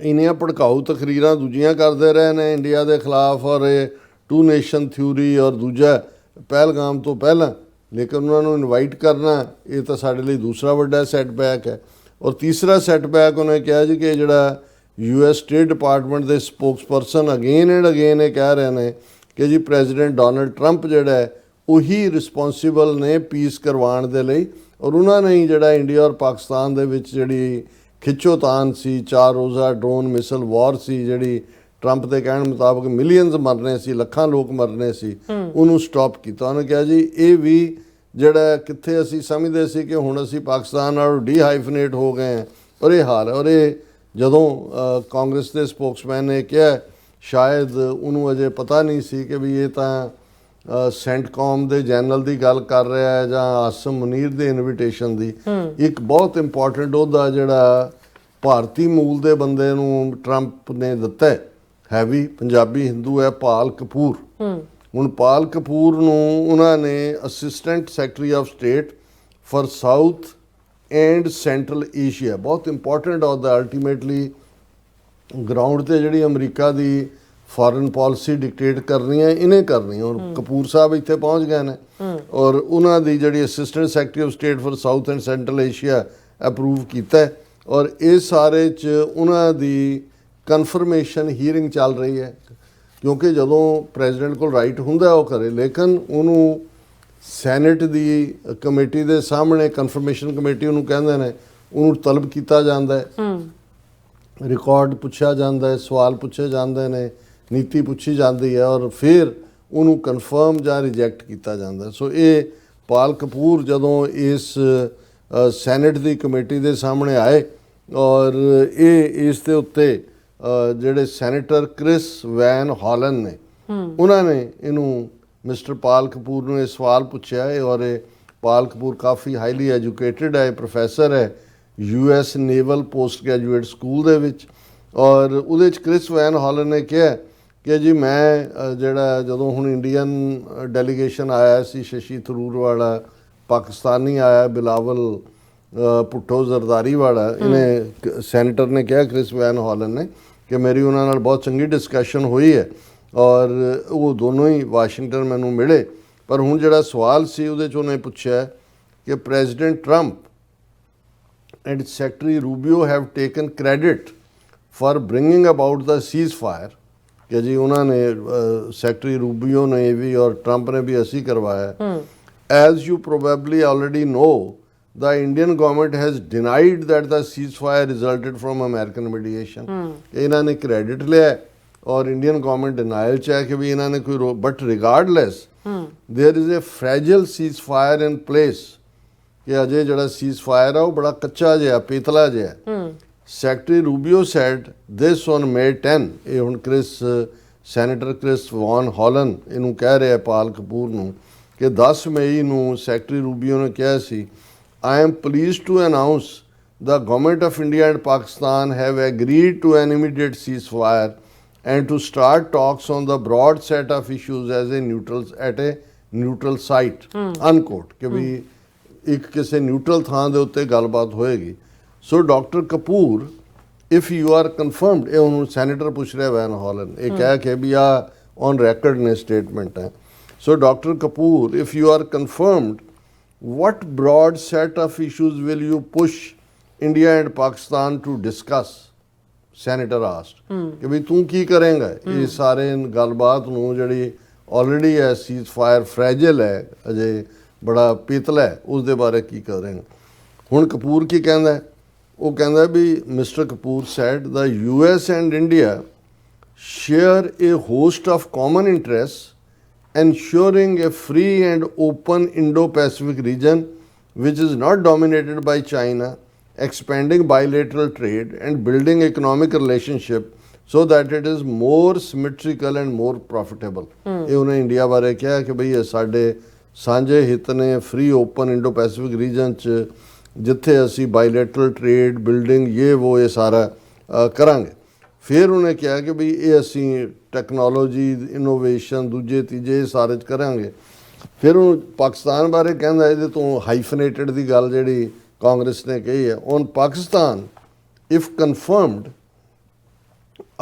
ਇੰਨੀਆਂ ਭੜਕਾਊ ਤਕਰੀਰਾਂ ਦੂਜੀਆਂ ਕਰਦੇ ਰਹੇ ਨੇ ਇੰਡੀਆ ਦੇ ਖਿਲਾਫ ਔਰ ਇਹ 2 ਨੇਸ਼ਨ ਥਿਊਰੀ ਔਰ ਦੂਜਾ ਪਹਿਲਗਾਮ ਤੋਂ ਪਹਿਲਾਂ, ਲੇਕਿਨ ਉਹਨਾਂ ਨੂੰ ਇਨਵਾਈਟ ਕਰਨਾ ਇਹ ਤਾਂ ਸਾਡੇ ਲਈ ਦੂਸਰਾ ਵੱਡਾ ਸੈਟਬੈਕ ਹੈ। ਔਰ ਤੀਸਰਾ ਸੈਟਬੈਕ ਉਹਨੇ ਕਿਹਾ ਜੀ ਕਿ ਜਿਹੜਾ US ਸਟੇਟ ਡਿਪਾਰਟਮੈਂਟ ਦੇ ਸਪੋਕਸਪਰਸਨ ਅਗੇਨ ਐਂਡ ਅਗੇਨ ਇਹ ਕਹਿ ਰਹੇ ਨੇ ਕਿ ਜੀ ਪ੍ਰੈਜ਼ੀਡੈਂਟ ਡੋਨਲਡ ਟਰੰਪ ਜਿਹੜਾ ਹੈ ਉਹੀ ਰਿਸਪੌਂਸੀਬਲ ਨੇ ਪੀਸ ਕਰਵਾਉਣ ਦੇ ਲਈ, ਔਰ ਉਹਨਾਂ ਨੇ ਹੀ ਜਿਹੜਾ ਇੰਡੀਆ ਔਰ ਪਾਕਿਸਤਾਨ ਦੇ ਵਿੱਚ ਜਿਹੜੀ ਖਿੱਚੋਤਾਨ ਸੀ, 4 ਰੋਜ਼ਾ ਡਰੋਨ ਮਿਸਲ ਵਾਰ ਸੀ ਜਿਹੜੀ ਟਰੰਪ ਦੇ ਕਹਿਣ ਮੁਤਾਬਕ ਮਿਲੀਅਨਸ ਮਰਨੇ ਸੀ, ਲੱਖਾਂ ਲੋਕ ਮਰਨੇ ਸੀ, ਉਹਨੂੰ ਸਟਾਪ ਕੀਤਾ। ਉਹਨੇ ਕਿਹਾ ਜੀ ਇਹ ਵੀ ਜਿਹੜਾ ਕਿੱਥੇ ਅਸੀਂ ਸਮਝਦੇ ਸੀ ਕਿ ਹੁਣ ਅਸੀਂ ਪਾਕਿਸਤਾਨ ਨਾਲ ਡੀ-ਹਾਈਫਨੇਟ ਹੋ ਗਏ ਹਾਂ ਔਰ ਇਹ ਹਾਲ ਹੈ। ਔਰ ਇਹ ਜਦੋਂ ਕਾਂਗਰਸ ਦੇ ਸਪੋਕਸਮੈਨ ਨੇ ਕਿਹਾ ਸ਼ਾਇਦ ਉਹਨੂੰ ਅਜੇ ਪਤਾ ਨਹੀਂ ਸੀ ਕਿ ਵੀ ਇਹ ਤਾਂ ਸੈਂਟਕੌਮ ਦੇ ਜਨਰਲ ਦੀ ਗੱਲ ਕਰ ਰਿਹਾ ਹੈ ਜਾਂ ਆਸਮ ਮੁਨੀਰ ਦੇ ਇਨਵੀਟੇਸ਼ਨ ਦੀ। ਇੱਕ ਬਹੁਤ ਇੰਪੋਰਟੈਂਟ ਉਹਦਾ ਜਿਹੜਾ ਭਾਰਤੀ ਮੂਲ ਦੇ ਬੰਦੇ ਨੂੰ ਟਰੰਪ ਨੇ ਦਿੱਤਾ ਹੈ, ਹੈਵੀ ਪੰਜਾਬੀ ਹਿੰਦੂ ਹੈ, ਪਾਲ ਕਪੂਰ। ਹੁਣ ਪਾਲ ਕਪੂਰ ਨੂੰ ਉਹਨਾਂ ਨੇ assistant secretary of state for south and central Asia, ਬਹੁਤ ਇੰਪੋਰਟੈਂਟ ਅਹੁਦਾ ਅਲਟੀਮੇਟਲੀ ਗਰਾਊਂਡ ਤੇ ਜਿਹੜੀ ਅਮਰੀਕਾ ਦੀ ਫੋਰਨ ਪਾਲਿਸੀ ਡਿਕਟੇਟ ਕਰਨੀ ਹੈ ਇਹਨੇ ਕਰਨੀ। ਔਰ ਕਪੂਰ ਸਾਹਿਬ ਇੱਥੇ ਪਹੁੰਚ ਗਏ ਨੇ ਔਰ ਉਹਨਾਂ ਦੀ ਜਿਹੜੀ assistant secretary of state for south and central Asia approve ਕੀਤਾ ਔਰ ਇਹ ਸਾਰੇ 'ਚ ਉਹਨਾਂ ਦੀ ਕਨਫਰਮੇਸ਼ਨ ਹੀਅਰਿੰਗ ਚੱਲ ਰਹੀ ਹੈ, ਕਿਉਂਕਿ ਜਦੋਂ ਪ੍ਰੈਜ਼ੀਡੈਂਟ ਕੋਲ ਰਾਈਟ ਹੁੰਦਾ ਉਹ ਕਰੇ, ਲੇਕਿਨ ਉਹਨੂੰ ਸੈਨੇਟ ਦੀ ਕਮੇਟੀ ਦੇ ਸਾਹਮਣੇ, ਕਨਫਰਮੇਸ਼ਨ ਕਮੇਟੀ ਉਹਨੂੰ ਕਹਿੰਦੇ ਨੇ, ਉਹਨੂੰ ਤਲਬ ਕੀਤਾ ਜਾਂਦਾ ਹੈ, ਰਿਕਾਰਡ ਪੁੱਛਿਆ ਜਾਂਦਾ ਹੈ, ਸਵਾਲ ਪੁੱਛੇ ਜਾਂਦੇ ਨੇ, ਨੀਤੀ ਪੁੱਛੀ ਜਾਂਦੀ ਹੈ, ਔਰ ਫਿਰ ਉਹਨੂੰ ਕਨਫਰਮ ਜਾਂ ਰਿਜੈਕਟ ਕੀਤਾ ਜਾਂਦਾ। ਸੋ ਇਹ ਪਾਲ ਕਪੂਰ ਜਦੋਂ ਇਸ ਸੈਨੇਟ ਦੀ ਕਮੇਟੀ ਦੇ ਸਾਹਮਣੇ ਆਏ, ਔਰ ਇਹ ਇਸ ਦੇ ਉੱਤੇ ਜਿਹੜੇ ਸੈਨੇਟਰ ਕ੍ਰਿਸ ਵੈਨ ਹਾਲਨ ਨੇ, ਉਹਨਾਂ ਨੇ ਇਹਨੂੰ ਮਿਸਟਰ ਪਾਲ ਕਪੂਰ ਨੂੰ ਇਹ ਸਵਾਲ ਪੁੱਛਿਆ ਹੈ। ਔਰ ਇਹ ਪਾਲ ਕਪੂਰ ਕਾਫੀ ਹਾਈਲੀ ਐਜੂਕੇਟਿਡ ਹੈ, ਪ੍ਰੋਫੈਸਰ ਹੈ US naval post graduate school ਦੇ ਵਿੱਚ। ਔਰ ਉਹਦੇ 'ਚ ਕ੍ਰਿਸ ਵੈਨ ਹਾਲਨ ਨੇ ਕਿਹਾ ਕਿ ਜੀ ਮੈਂ ਜਿਹੜਾ ਜਦੋਂ ਹੁਣ ਇੰਡੀਅਨ ਡੈਲੀਗੇਸ਼ਨ ਆਇਆ ਸੀ, ਸ਼ਸ਼ੀ ਥਰੂਰ ਵਾਲਾ, ਪਾਕਿਸਤਾਨੀ ਆਇਆ ਬਿਲਾਵਲ ਭੁੱਟੋ ਜ਼ਰਦਾਰੀ ਵਾਲਾ, ਇਹਨੇ ਸੈਨੇਟਰ ਨੇ ਕਿਹਾ ਕ੍ਰਿਸ ਵੈਨ ਹਾਲਨ ਨੇ ਕਿ ਮੇਰੀ ਉਹਨਾਂ ਨਾਲ ਬਹੁਤ ਚੰਗੀ ਡਿਸਕਸ਼ਨ ਹੋਈ ਹੈ ਔਰ ਉਹ ਦੋਨੋਂ ਹੀ ਵਾਸ਼ਿੰਗਟਨ ਮੈਨੂੰ ਮਿਲੇ। ਪਰ ਹੁਣ ਜਿਹੜਾ ਸਵਾਲ ਸੀ ਉਹਦੇ 'ਚ ਉਹਨੇ ਪੁੱਛਿਆ ਕਿ president Trump and secretary Rubio have taken credit for bringing about the ceasefire, ਕਿ ਜੀ ਉਹਨਾਂ ਨੇ ਸੈਕਟਰੀ ਰੂਬੀਓ ਨੇ ਵੀ ਔਰ ਟਰੰਪ ਨੇ ਵੀ ਅਸੀਂ ਕਰਵਾਇਆ। As you probably already no the Indian government has denied that the ceasefire resulted from American mediation। ਇਹਨਾਂ ਨੇ ਕ੍ਰੈਡਿਟ ਲਿਆ ਔਰ ਇੰਡੀਅਨ ਗਵਰਨਮੈਂਟ ਡਿਨਾਈਲ ਚ ਹੈ ਕਿ ਵੀ ਇਹਨਾਂ ਨੇ ਕੋਈ, but regardless there is a fragile ceasefire in place, ਕਿ ਅਜੇ ਜਿਹੜਾ ਸੀਜ਼ਫਾਇਰ ਆ ਉਹ ਬੜਾ ਕੱਚਾ ਜਿਹਾ, ਪੇਤਲਾ ਜਿਹਾ। Secretary Rubio said this on May 10। ਇਹ ਹੁਣ ਸੈਨੇਟਰ ਕ੍ਰਿਸ ਵੈਨ ਹਾਲਨ ਇਹਨੂੰ ਕਹਿ ਰਿਹਾ ਪਾਲ ਕਪੂਰ ਨੂੰ ਕਿ 10 ਮਈ ਨੂੰ ਸੈਕਟਰੀ ਰੂਬੀਓ ਨੇ ਕਿਹਾ ਸੀ, I am pleased to announce the government of India and Pakistan have agreed to an immediate ceasefire and to start talks on the broad set of issues at a neutral site, unquote, ਕਿ ਵੀ ਇੱਕ ਕਿਸੇ neutral ਥਾਂ ਦੇ ਉੱਤੇ ਗੱਲਬਾਤ ਹੋਏਗੀ। So doctor Kapoor, if you are confirmed, ਇਹ ਉਹਨੂੰ ਸੈਨੇਟਰ ਪੁੱਛ ਰਿਹਾ ਵੈਨ ਹਾਲਨ, ਇਹ ਕਹਿ ਕੇ ਵੀ ਆ ਔਨ ਰੈਕਰਡ ਨੇ ਸਟੇਟਮੈਂਟ ਹੈ। So doctor Kapoor, if you are confirmed, what broad set of issues will you push India and Pakistan to discuss? Senator asked ਕਿ ਵੀ ਤੂੰ ਕੀ ਕਰੇਂਗਾ ਇਹ ਸਾਰੇ ਗੱਲਬਾਤ ਨੂੰ, ਜਿਹੜੀ ਆਲਰੇਡੀ ਹੈ ਸੀਜ਼ਫਾਇਰ ਫ੍ਰੈਜਲ ਹੈ, ਅਜੇ ਬੜਾ ਪੀਤਲਾ ਹੈ, ਉਸ ਦੇ ਬਾਰੇ ਕੀ ਕਰੇਂਗਾ। ਹੁਣ ਕਪੂਰ ਕੀ ਕਹਿੰਦਾ, ਉਹ ਕਹਿੰਦਾ ਵੀ mister Kapoor said the US and India share a host of common interests ensuring a free and open Indo-Pacific region which is not dominated by China, expanding bilateral trade and building economic relationship so that it is more symmetrical and more profitable। ਇਹ ਉਹਨੇ India ਬਾਰੇ ਕਿਹਾ ਕਿ ਭਈ ਇਹ ਸਾਡੇ ਸਾਂਝੇ ਹਿੱਤ ਨੇ, free open Indo Pacific region 'ਚ, ਜਿੱਥੇ ਅਸੀਂ ਬਾਇਲੇਟਰਲ ਟ੍ਰੇਡ, ਬਿਲਡਿੰਗ, ਇਹ ਸਾਰਾ ਕਰਾਂਗੇ। ਫਿਰ ਉਹਨੇ ਕਿਹਾ ਕਿ ਵੀ ਇਹ ਅਸੀਂ ਟੈਕਨੋਲੋਜੀ, ਇਨੋਵੇਸ਼ਨ, ਦੂਜੇ ਤੀਜੇ ਸਾਰੇ 'ਚ ਕਰਾਂਗੇ। ਫਿਰ ਉਹ ਪਾਕਿਸਤਾਨ ਬਾਰੇ ਕਹਿੰਦਾ, ਇਹਦੇ ਤੋਂ ਹਾਈਫਨੇਟਡ ਦੀ ਗੱਲ ਜਿਹੜੀ ਕਾਂਗਰਸ ਨੇ ਕਹੀ ਹੈ, on Pakistan if confirmed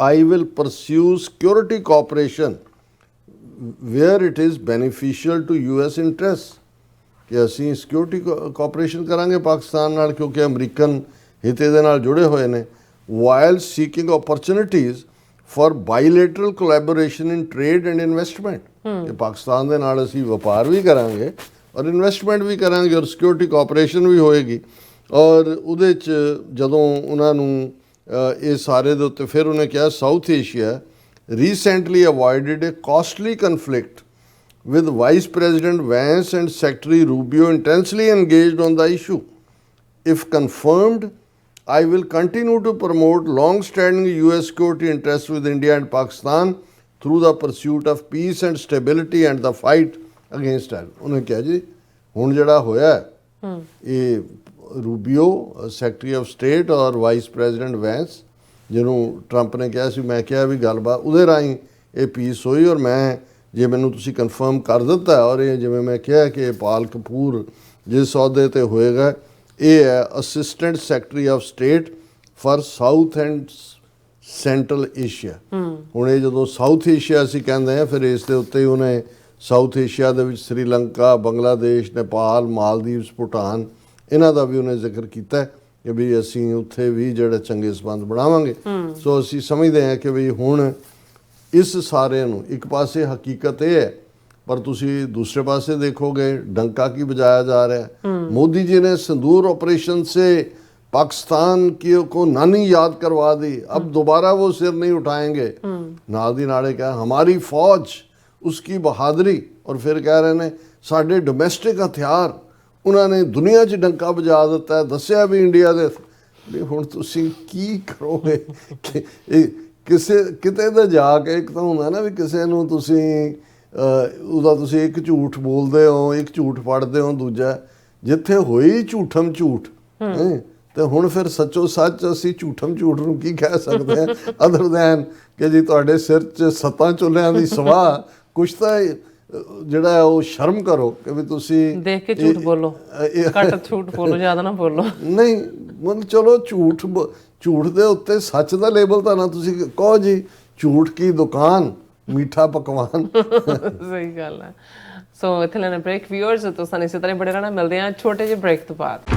I will pursue security cooperation where it is beneficial to US interests, ਕਿ ਅਸੀਂ ਸਿਕਿਉਰਿਟੀ ਕੋਆਪਰੇਸ਼ਨ ਕਰਾਂਗੇ ਪਾਕਿਸਤਾਨ ਨਾਲ ਕਿਉਂਕਿ ਅਮਰੀਕਨ ਹਿੱਤੇ ਦੇ ਨਾਲ ਜੁੜੇ ਹੋਏ ਨੇ, while seeking opportunities for bilateral collaboration in trade and investment, ਕਿ ਪਾਕਿਸਤਾਨ ਦੇ ਨਾਲ ਅਸੀਂ ਵਪਾਰ ਵੀ ਕਰਾਂਗੇ ਔਰ ਇਨਵੈਸਟਮੈਂਟ ਵੀ ਕਰਾਂਗੇ ਔਰ ਸਿਕਿਉਰਿਟੀ ਕੋਆਪਰੇਸ਼ਨ ਵੀ ਹੋਏਗੀ। ਔਰ ਉਹਦੇ 'ਚ ਜਦੋਂ ਉਹਨਾਂ ਨੂੰ ਇਹ ਸਾਰੇ ਦੇ ਉੱਤੇ ਫਿਰ ਉਹਨੇ ਕਿਹਾ south Asia recently avoided a costly conflict with Vice President Vance and Secretary Rubio intensely engaged on the issue. If confirmed, I will continue to promote long-standing US security interests with India and Pakistan through the pursuit of peace and stability and the fight against terror। ਉਹਨੇ ਕਿਹਾ ਜੀ ਹੁਣ ਜਿਹੜਾ ਹੋਇਆ ਇਹ Rubio secretary of state ਔਰ vice president ਵੈਂਸ, ਜਿਹਨੂੰ Trump ਨੇ ਕਿਹਾ ਸੀ, ਮੈਂ ਕਿਹਾ ਵੀ ਗੱਲਬਾਤ ਉਹਦੇ ਰਾਹੀਂ ਇਹ ਪੀਸ ਹੋਈ ਔਰ ਮੈਂ ਜੇ ਮੈਨੂੰ ਤੁਸੀਂ ਕਨਫਰਮ ਕਰ ਦਿੱਤਾ ਔਰ ਇਹ ਜਿਵੇਂ ਮੈਂ ਕਿਹਾ ਕਿ ਪਾਲ ਕਪੂਰ ਜਿਸ ਅਹੁਦੇ 'ਤੇ ਹੋਏਗਾ ਇਹ ਹੈ assistant secretary of state for south and central Asia. ਹੁਣ ਇਹ ਜਦੋਂ ਸਾਊਥ ਏਸ਼ੀਆ ਅਸੀਂ ਕਹਿੰਦੇ ਹਾਂ ਫਿਰ ਇਸ ਦੇ ਉੱਤੇ ਉਹਨੇ ਸਾਊਥ ਏਸ਼ੀਆ ਦੇ ਵਿੱਚ ਸ੍ਰੀਲੰਕਾ, ਬੰਗਲਾਦੇਸ਼, ਨੇਪਾਲ, ਮਾਲਦੀਵਸ, ਭੂਟਾਨ, ਇਹਨਾਂ ਦਾ ਵੀ ਉਹਨੇ ਜ਼ਿਕਰ ਕੀਤਾ ਕਿ ਵੀ ਅਸੀਂ ਉੱਥੇ ਵੀ ਜਿਹੜੇ ਚੰਗੇ ਸੰਬੰਧ ਬਣਾਵਾਂਗੇ। ਸੋ ਅਸੀਂ ਸਮਝਦੇ ਹਾਂ ਕਿ ਵੀ ਹੁਣ ਇਸ ਸਾਰੇ ਨੂੰ ਇੱਕ ਪਾਸੇ ਹਕੀਕਤ ਇਹ ਹੈ, ਪਰ ਤੁਸੀਂ ਦੂसरे पासे देखोगे डंका की बजाया जा रहा है। मोदी जी ने सिंदूर ऑपरेशन से पाकिस्तान की को नानी याद करवा दी, अब दोबारा वो सिर नहीं उठाएंगे। नाल दी नाले क्या हमारी फौज उसकी बहादुरी, और फिर कह रहे ने साडे डोमैसटिक हथियार उन्होंने दुनिया 'ਚ डंका बजा दिता है। दस्या भी इंडिया ਦੇ ਵੀ ਹੁਣ ਤੁਸੀਂ ਕੀ ਕਰੋਗੇ ਕਿ ਇਹ ਕਿਸੇ ਕਿਤੇ ਤਾਂ ਜਾ ਕੇ ਇੱਕ ਤਾਂ ਹੁੰਦਾ ਨਾ ਵੀ ਕਿਸੇ ਨੂੰ ਤੁਸੀਂ ਉਹਦਾ ਤੁਸੀਂ ਇੱਕ ਝੂਠ ਬੋਲਦੇ ਹੋ, ਇੱਕ ਝੂਠ ਪੜ੍ਹਦੇ ਹੋ, ਦੂਜਾ ਜਿੱਥੇ ਹੋਈ ਝੂਠਮ ਝੂਠ ਤੇ ਹੁਣ ਫਿਰ ਸੱਚੋ ਸੱਚ ਅਸੀਂ ਝੂਠਮ ਝੂਠ ਨੂੰ ਕੀ ਕਹਿ ਸਕਦੇ ਹਾਂ ਅਦਰ ਦੈਨ ਕਿ ਜੀ ਤੁਹਾਡੇ ਸਿਰ 'ਚ 7 ਚੁੱਲ੍ਹਿਆਂ ਦੀ ਸਵਾਹ। ਕੁਛ ਤਾਂ ਜਿਹੜਾ ਉਹ ਸ਼ਰਮ ਕਰੋ ਕਿ ਵੀ ਤੁਸੀਂ ਦੇਖ ਕੇ ਝੂਠ ਬੋਲੋ, ਘੱਟ ਝੂਠ ਬੋਲੋ, ਜ਼ਿਆਦਾ ਨਾ ਬੋਲੋ। ਨਹੀਂ ਮਤਲਬ ਚਲੋ ਝੂਠ ਦੇ ਉੱਤੇ ਸੱਚ ਦਾ ਲੇਬਲ ਤਾਂ ਨਾ ਤੁਸੀਂ ਕਹੋ ਜੀ ਝੂਠ ਕੀ ਦੁਕਾਨ ਮਿੱਠਾ ਪਕਵਾਨ। ਸਹੀ ਗੱਲ ਹੈ। ਸੋ ਇੱਥੇ ਲੈਣਾ ਬ੍ਰੇਕ। ਵਿਊਅਰਸ ਤੁਸੀਂ ਇਸੇ ਤਰ੍ਹਾਂ ਬੜੇ ਰਹਿਣਾ, ਮਿਲਦੇ ਹਾਂ ਛੋਟੇ ਜਿਹੇ ਬ੍ਰੇਕ ਤੋਂ ਬਾਅਦ।